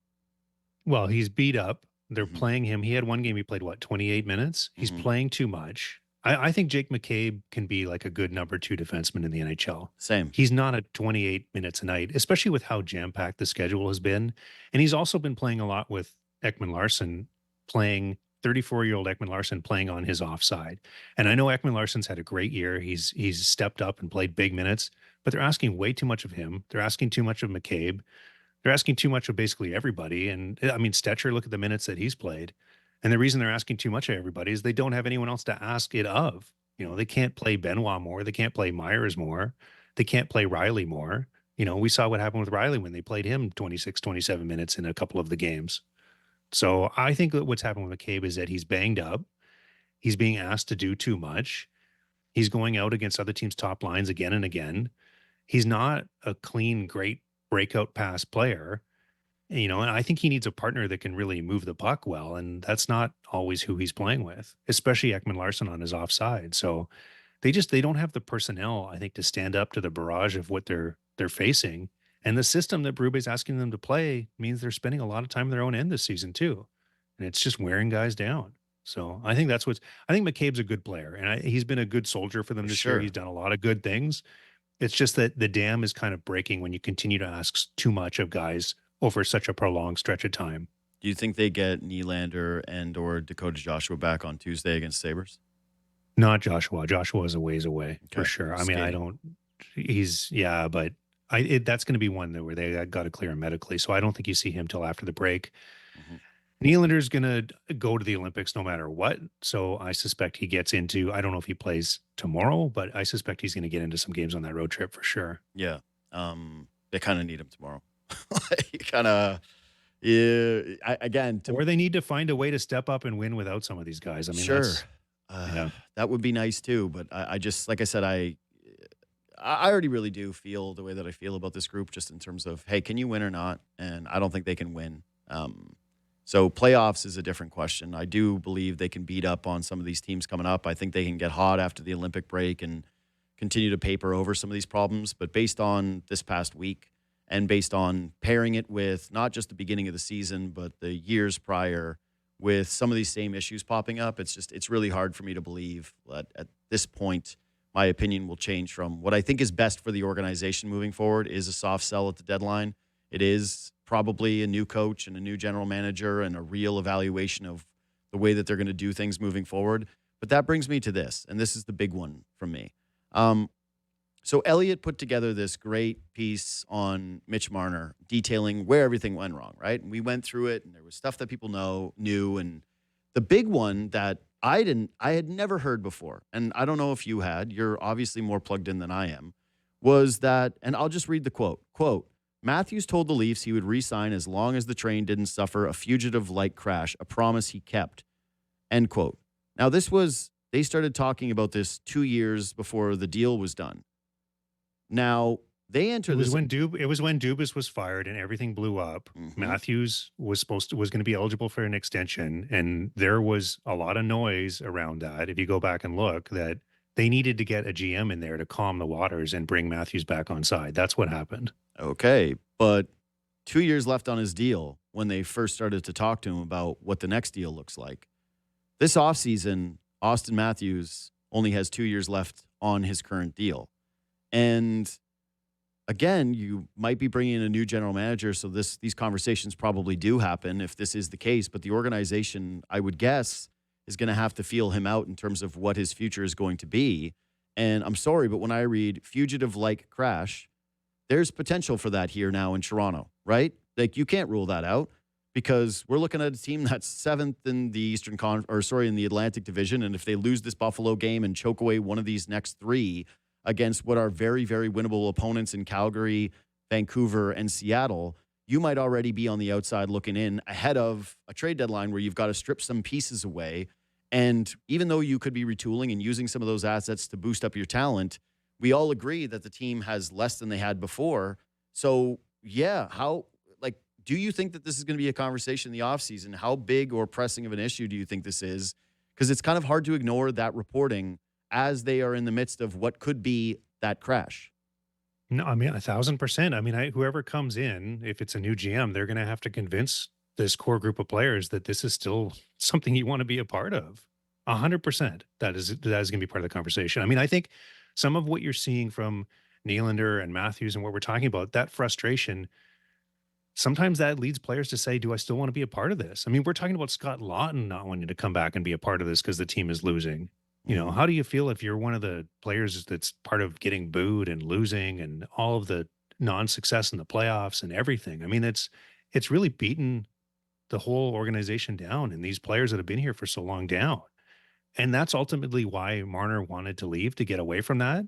Well, he's beat up. They're Mhm. playing him. He had one game he played, what, 28 minutes? He's Mhm. playing too much. I think Jake McCabe can be like a good number two defenseman in the NHL. Same. He's not at 28 minutes a night, especially with how jam-packed the schedule has been. And he's also been playing a lot with Ekman Larson, playing 34-year-old Ekman Larson playing on his offside. And I know Ekman Larson's had a great year. He's stepped up and played big minutes, but they're asking way too much of him. They're asking too much of McCabe. They're asking too much of basically everybody. And I mean, Stetcher, look at the minutes that he's played. And the reason they're asking too much of everybody is they don't have anyone else to ask it of. They can't play Benoit more. They can't play Myers more. They can't play Riley more. We saw what happened with Riley when they played him 26, 27 minutes in a couple of the games. So I think that what's happened with McCabe is that he's banged up. He's being asked to do too much. He's going out against other teams' top lines again and again. He's not a clean, great breakout pass player. And I think he needs a partner that can really move the puck well, and that's not always who he's playing with, especially Ekman Larson on his offside. So they don't have the personnel, I think, to stand up to the barrage of what they're facing. And the system that Berube's asking them to play means they're spending a lot of time in their own end this season too, and it's just wearing guys down. So I think McCabe's a good player, and he's been a good soldier for them For this year. sure. He's done a lot of good things. It's just that the dam is kind of breaking when you continue to ask too much of guys over such a prolonged stretch of time. Do you think they get Nylander and or Dakota Joshua back on Tuesday against Sabres? Not Joshua. Joshua is a ways away for Okay. sure. I mean, Skating. but that's going to be one that where they got to clear him medically. So I don't think you see him till after the break. Mhm. Nylander's going to go to the Olympics no matter what. So I suspect he gets into, I don't know if he plays tomorrow, but I suspect he's going to get into some games on that road trip for sure. Yeah. They kind of need him tomorrow. Kind of, yeah. Or they need to find a way to step up and win without some of these guys. I mean, Sure. yeah. That would be nice too. But I just, like I said, I already really do feel the way that I feel about this group, just in terms of, hey, can you win or not? And I don't think they can win. So playoffs is a different question. I do believe they can beat up on some of these teams coming up. I think they can get hot after the Olympic break and continue to paper over some of these problems. But based on this past week, and based on pairing it with not just the beginning of the season, but the years prior, with some of these same issues popping up, it's really hard for me to believe that at this point, my opinion will change from what I think is best for the organization moving forward is a soft sell at the deadline. It is probably a new coach and a new general manager and a real evaluation of the way that they're going to do things moving forward. But that brings me to this, and this is the big one from me. So Elliot put together this great piece on Mitch Marner detailing where everything went wrong, right? And we went through it, and there was stuff that people knew, and the big one that I had never heard before, and I don't know if you had, you're obviously more plugged in than I am, was that, and I'll just read the quote, Matthews told the Leafs he would re-sign as long as the train didn't suffer a fugitive-like crash, a promise he kept, end quote. Now, they started talking about this 2 years before the deal was done. Now, They enter It was this. when Dubas was fired and everything blew up. Mhm. Matthews was going to be eligible for an extension, and there was a lot of noise around that. If you go back and look, that they needed to get a GM in there to calm the waters and bring Matthews back on side. That's what happened. Okay, but 2 years left on his deal when they first started to talk to him about what the next deal looks like. This offseason, Austin Matthews only has 2 years left on his current deal. And again, you might be bringing in a new general manager, so these conversations probably do happen if this is the case. But the organization, I would guess, is going to have to feel him out in terms of what his future is going to be. And I'm sorry, but when I read fugitive-like crash, there's potential for that here now in Toronto, right? Like you can't rule that out because we're looking at a team that's seventh in the in the Atlantic Division, and if they lose this Buffalo game and choke away one of these next three against what are very, very winnable opponents in Calgary, Vancouver, and Seattle, you might already be on the outside looking in ahead of a trade deadline where you've got to strip some pieces away. And even though you could be retooling and using some of those assets to boost up your talent, we all agree that the team has less than they had before. So, yeah, do you think that this is going to be a conversation in the offseason? How big or pressing of an issue do you think this is? Because it's kind of hard to ignore that reporting as they are in the midst of what could be that crash. No, I mean 1,000%. I mean, whoever comes in, if it's a new GM, they're going to have to convince this core group of players that this is still something you want to be a part of. 100%. That is going to be part of the conversation. I mean, I think some of what you're seeing from Nylander and Matthews and what we're talking about, that frustration, sometimes that leads players to say, do I still want to be a part of this? I mean, we're talking about Scott Lawton not wanting to come back and be a part of this because the team is losing. You know, how do you feel if you're one of the players that's part of getting booed and losing and all of the non-success in the playoffs and everything? I mean, it's really beaten the whole organization down and these players that have been here for so long down. And that's ultimately why Marner wanted to leave, to get away from that.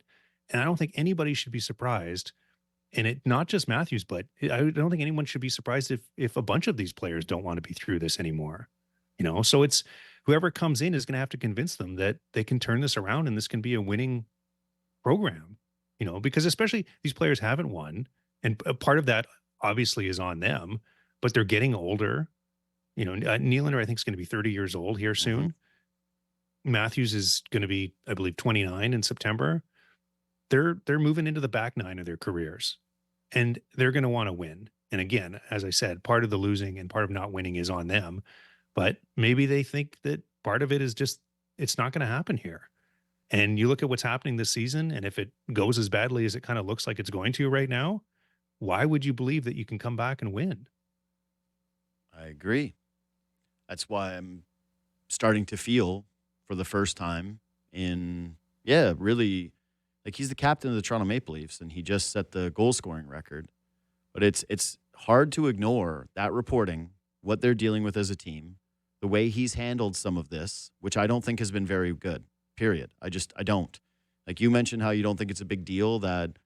And I don't think anybody should be surprised. And it not just Matthews, but I don't think anyone should be surprised if a bunch of these players don't want to be through this anymore. You know, so it's whoever comes in is going to have to convince them that they can turn this around and this can be a winning program, you know, because especially these players haven't won. And a part of that obviously is on them, but they're getting older. You know, Nylander, I think, is going to be 30 years old here soon. Matthews is going to be, I believe, 29 in September. They're moving into the back nine of their careers and they're going to want to win. And again, as I said, part of the losing and part of not winning is on them. But maybe they think that part of it is just, it's not going to happen here. And you look at what's happening this season, and if it goes as badly as it kind of looks like it's going to right now, why would you believe that you can come back and win? I agree. That's why I'm starting to feel for the first time really, like he's the captain of the Toronto Maple Leafs, and he just set the goal scoring record. But it's hard to ignore that reporting, what they're dealing with as a team, the way he's handled some of this, which I don't think has been very good, period. I don't. Like you mentioned how you don't think it's a big deal that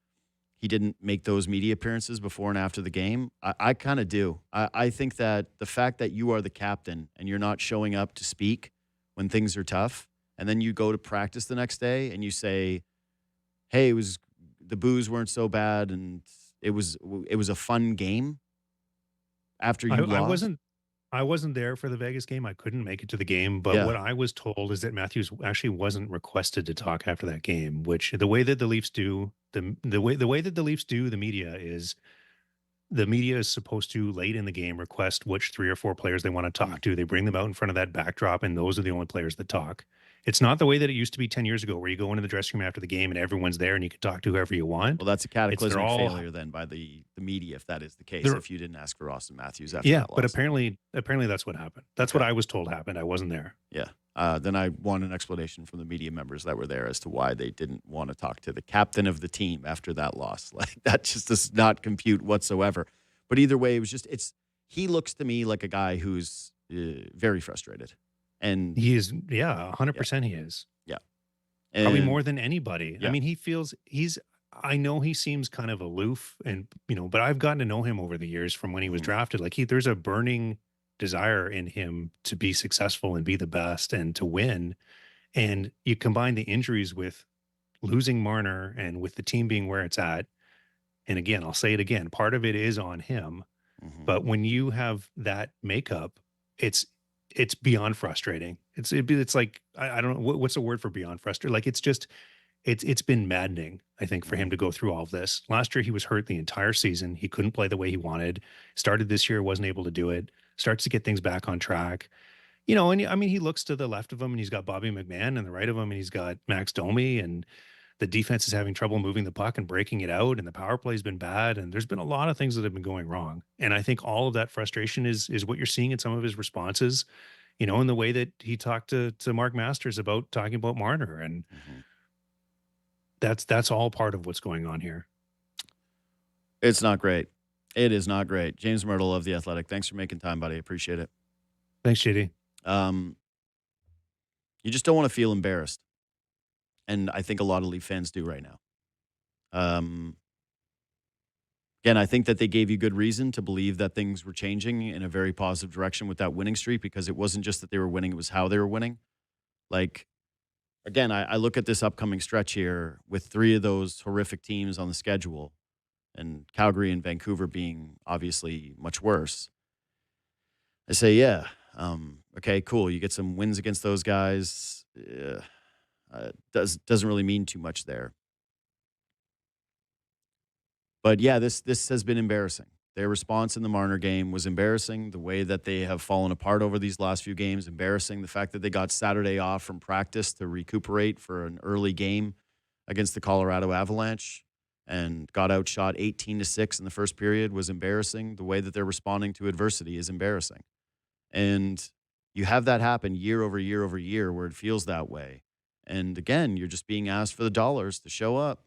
he didn't make those media appearances before and after the game. I kind of do. I think that the fact that you are the captain and you're not showing up to speak when things are tough, and then you go to practice the next day and you say, hey, the boos weren't so bad and it was a fun game after you lost. I wasn't there for the Vegas game. I couldn't make it to the game, but Yeah. what I was told is that Matthews actually wasn't requested to talk after that game, which the way that the Leafs do the way that the Leafs do the media is supposed to late in the game request which 3 or 4 players they want to talk to. They bring them out in front of that backdrop, and those are the only players that talk. It's not the way that it used to be 10 years ago, where you go into the dressing room after the game and everyone's there and you can talk to whoever you want. Well, that's a cataclysmic failure then by the media, if that is the case, if you didn't ask for Austin Matthews after that loss. But apparently that's what happened. That's what I was told happened. I wasn't there. Yeah. Then I want an explanation from the media members that were there as to why they didn't want to talk to the captain of the team after that loss. Like that just does not compute whatsoever. But either way, he looks to me like a guy who's very frustrated. And he is, 100% he is. Yeah. Probably more than anybody. Yeah. I mean, I know he seems kind of aloof and, but I've gotten to know him over the years from when he was drafted. Like there's a burning desire in him to be successful and be the best and to win. And you combine the injuries with losing Marner and with the team being where it's at, And again, I'll say it again, part of it is on him. But when you have that makeup, it's beyond frustrating. It's like I don't know what's the word for beyond frustrating. Like it's been maddening, I think, for him to go through all of this. Last year he was hurt the entire season. He couldn't play the way he wanted. Started this year, wasn't able to do it. Starts to get things back on track. And I mean, he looks to the left of him and he's got Bobby McMahon, and the right of him and he's got Max Domi, and the defense is having trouble moving the puck and breaking it out, and the power play has been bad, and there's been a lot of things that have been going wrong. And I think all of that frustration is what you're seeing in some of his responses, in the way that he talked to Mark Masters about talking about Marner. And that's all part of what's going on here. It's not great. It is not great. James Mirtle of The Athletic. Thanks for making time, buddy. Appreciate it. Thanks, JD. You just don't want to feel embarrassed. And I think a lot of Leaf fans do right now. Again, I think that they gave you good reason to believe that things were changing in a very positive direction with that winning streak, because it wasn't just that they were winning, it was how they were winning. Like, again, I look at this upcoming stretch here with 3 of those horrific teams on the schedule, and Calgary and Vancouver being obviously much worse. I say, yeah, okay, cool. You get some wins against those guys. Doesn't really mean too much there. But yeah, this has been embarrassing. Their response in the Marner game was embarrassing. The way that they have fallen apart over these last few games, embarrassing. The fact that they got Saturday off from practice to recuperate for an early game against the Colorado Avalanche and got outshot 18-6 in the first period was embarrassing. The way that they're responding to adversity is embarrassing. And you have that happen year over year over year where it feels that way. And again, you're just being asked for the dollars to show up.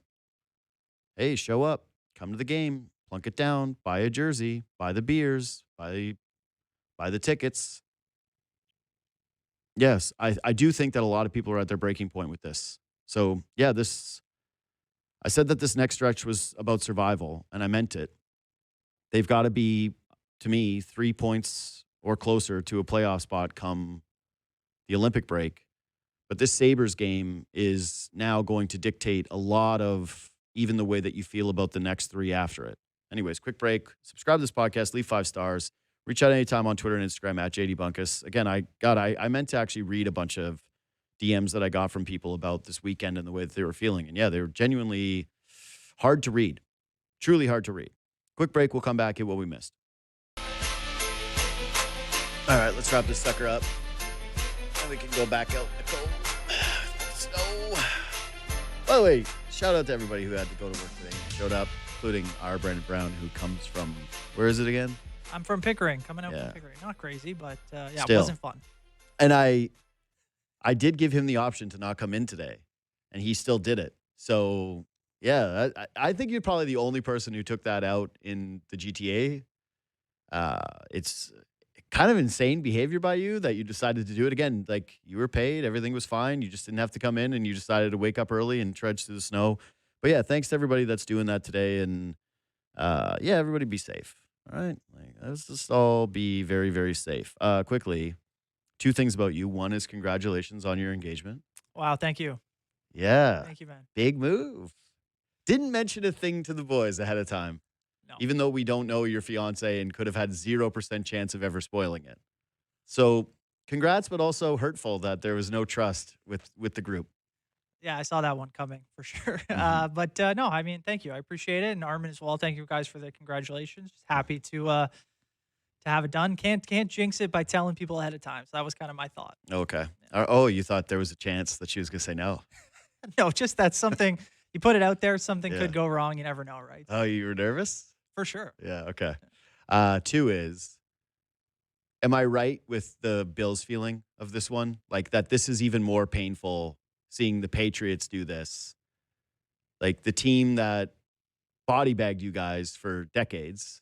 Hey, show up. Come to the game, plunk it down, buy a jersey, buy the beers, buy the tickets. Yes, I do think that a lot of people are at their breaking point with this. So, yeah, I said that this next stretch was about survival, and I meant it. They've got to be, to me, 3 points or closer to a playoff spot come the Olympic break. But this Sabres game is now going to dictate a lot of even the way that you feel about the next 3 after it. Anyways, quick break. Subscribe to this podcast. Leave 5 stars. Reach out anytime on Twitter and Instagram at JD Bunkis. Again, I meant to actually read a bunch of DMs that I got from people about this weekend and the way that they were feeling. And yeah, they were genuinely hard to read. Truly hard to read. Quick break. We'll come back, hit what we missed. All right, let's wrap this sucker up. And we can go back out in the cold. Snow. By the way, shout out to everybody who had to go to work today and showed up, including our Brandon Brown, who comes from, where is it again? I'm from Pickering, coming out from Pickering. Not crazy, but yeah, Still. it wasn't fun. And I did give him the option to not come in today, and he still did it. So, yeah, I think you're probably the only person who took that out in the GTA. It's kind of insane behavior by you that you decided to do it again. Like, you were paid, everything was fine. You just didn't have to come in, and you decided to wake up early and trudge through the snow. But yeah, thanks to everybody that's doing that today. And yeah, everybody be safe. All right. Let's just all be very, very safe. Quickly, 2 things about you. One is congratulations on your engagement. Wow, thank you. Yeah. Thank you, man. Big move. Didn't mention a thing to the boys ahead of time. No. Even though we don't know your fiance and could have had 0% chance of ever spoiling it. So congrats, but also hurtful that there was no trust with the group. Yeah, I saw that one coming for sure. Mm-hmm. But no, I mean, thank you. I appreciate it. And Armin as well. Thank you guys for the congratulations. Just happy to have it done. Can't jinx it by telling people ahead of time. So that was kind of my thought. Okay. Oh, you thought there was a chance that she was going to say no. No, just that's something you put it out there. Something could go wrong. You never know, right? Oh, you were nervous? For sure. Yeah. Okay. 2 is, am I right with the Bills feeling of this one? Like that this is even more painful seeing the Patriots do this. Like the team that body bagged you guys for decades.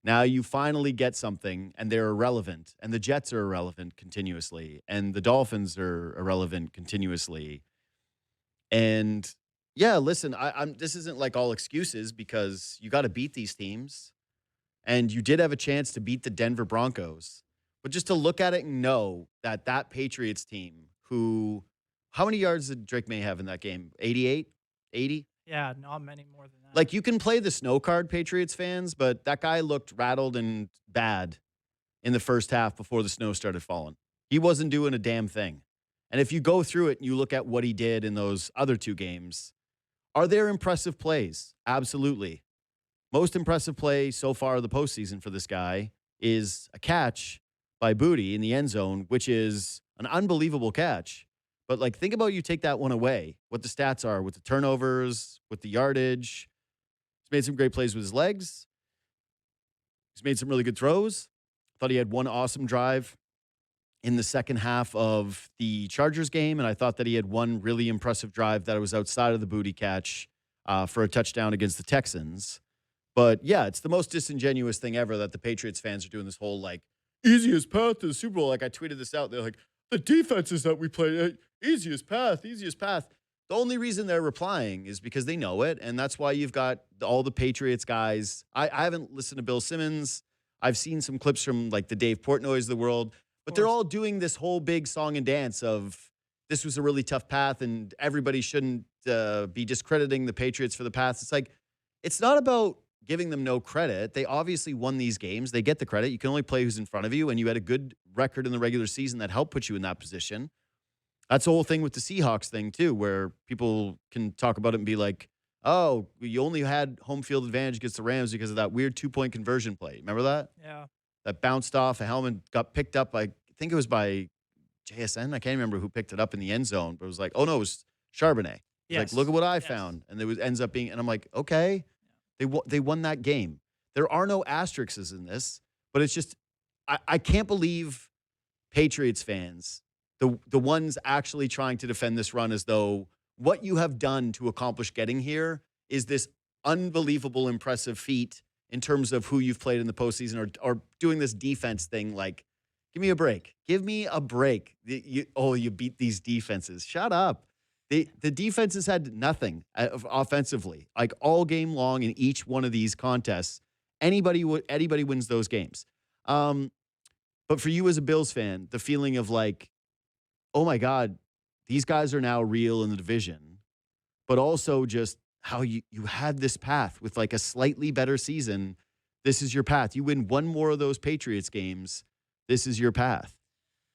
Now you finally get something and they're irrelevant, and the Jets are irrelevant continuously, and the Dolphins are irrelevant continuously. And yeah, listen, this isn't like all excuses, because you got to beat these teams, and you did have a chance to beat the Denver Broncos. But just to look at it and know that that Patriots team, who, how many yards did Drake May have in that game? 88? 80? Yeah, not many more than that. Like, you can play the snow card, Patriots fans, but that guy looked rattled and bad in the first half before the snow started falling. He wasn't doing a damn thing. And if you go through it and you look at what he did in those other 2 games, are there impressive plays? Absolutely. Most impressive play so far of the postseason for this guy is a catch by Booty in the end zone, which is an unbelievable catch. But, like, think about you take that one away, what the stats are with the turnovers, with the yardage. He's made some great plays with his legs. He's made some really good throws. Thought he had one awesome drive in the second half of the Chargers game, and I thought that he had one really impressive drive that was outside of the Booty catch for a touchdown against the Texans. But, yeah, it's the most disingenuous thing ever that the Patriots fans are doing this whole, like, easiest path to the Super Bowl. Like, I tweeted this out. They're like, the defenses that we play, easiest path, easiest path. The only reason they're replying is because they know it, and that's why you've got all the Patriots guys. I haven't listened to Bill Simmons. I've seen some clips from, like, the Dave Portnoys of the world, but they're all doing this whole big song and dance of this was a really tough path, and everybody shouldn't be discrediting the Patriots for the path. It's like, it's not about giving them no credit. They obviously won these games. They get the credit. You can only play who's in front of you, and you had a good record in the regular season that helped put you in that position. That's the whole thing with the Seahawks thing, too, where people can talk about it and be like, oh, you only had home field advantage against the Rams because of that weird 2-point conversion play. Remember that? Yeah. That bounced off a helmet, got picked up by, I think it was by JSN. I can't remember who picked it up in the end zone, but it was like, oh, no, it was Charbonnet. Yes. Like, look at what I Yes. found. And it ends up being, and I'm like, okay, they won that game. There are no asterisks in this, but it's just, I can't believe Patriots fans, the ones actually trying to defend this run as though what you have done to accomplish getting here is this unbelievable, impressive feat in terms of who you've played in the postseason or doing this defense thing. Like, give me a break. Give me a break. You beat these defenses. Shut up. The defenses had nothing offensively, like all game long in each one of these contests. Anybody wins those games. But for you as a Bills fan, the feeling of like, oh my God, these guys are now real in the division, but also just how you had this path with like a slightly better season. This is your path. You win one more of those Patriots games. This is your path.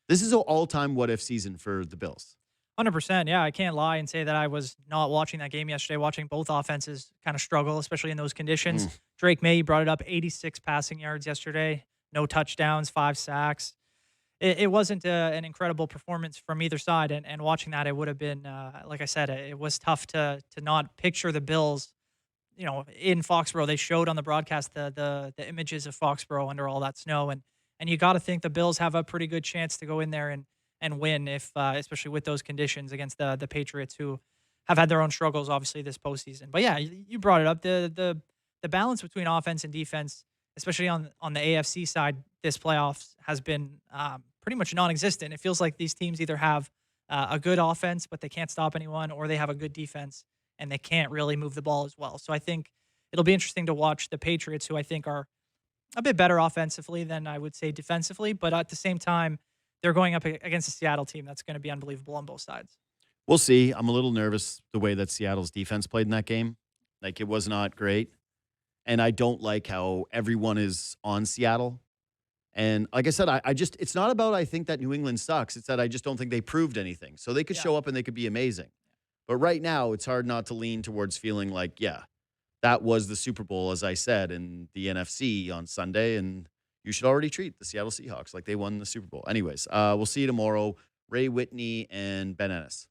This is an all-time what-if season for the Bills. 100%. Yeah, I can't lie and say that I was not watching that game yesterday, watching both offenses kind of struggle, especially in those conditions. Drake May brought it up, 86 passing yards yesterday, no touchdowns, 5 sacks. It wasn't an incredible performance from either side, and watching that, it would have been, like I said, it was tough to not picture the Bills, in Foxborough. They showed on the broadcast the images of Foxborough under all that snow, and you got to think the Bills have a pretty good chance to go in there and win, if especially with those conditions against the Patriots, who have had their own struggles obviously this postseason. But yeah, you brought it up, the balance between offense and defense, especially on the AFC side, this playoffs has been pretty much non-existent. It feels like these teams either have a good offense, but they can't stop anyone, or they have a good defense and they can't really move the ball as well. So I think it'll be interesting to watch the Patriots, who I think are a bit better offensively than I would say defensively, but at the same time, they're going up against a Seattle team that's going to be unbelievable on both sides. We'll see. I'm a little nervous the way that Seattle's defense played in that game. Like, it was not great. And I don't like how everyone is on Seattle. And like I said, I just, it's not about I think that New England sucks. It's that I just don't think they proved anything. So they could show up and they could be amazing. But right now, it's hard not to lean towards feeling like, yeah, that was the Super Bowl, as I said, in the NFC on Sunday. And you should already treat the Seattle Seahawks like they won the Super Bowl. Anyways, we'll see you tomorrow. Ray Whitney and Ben Ennis.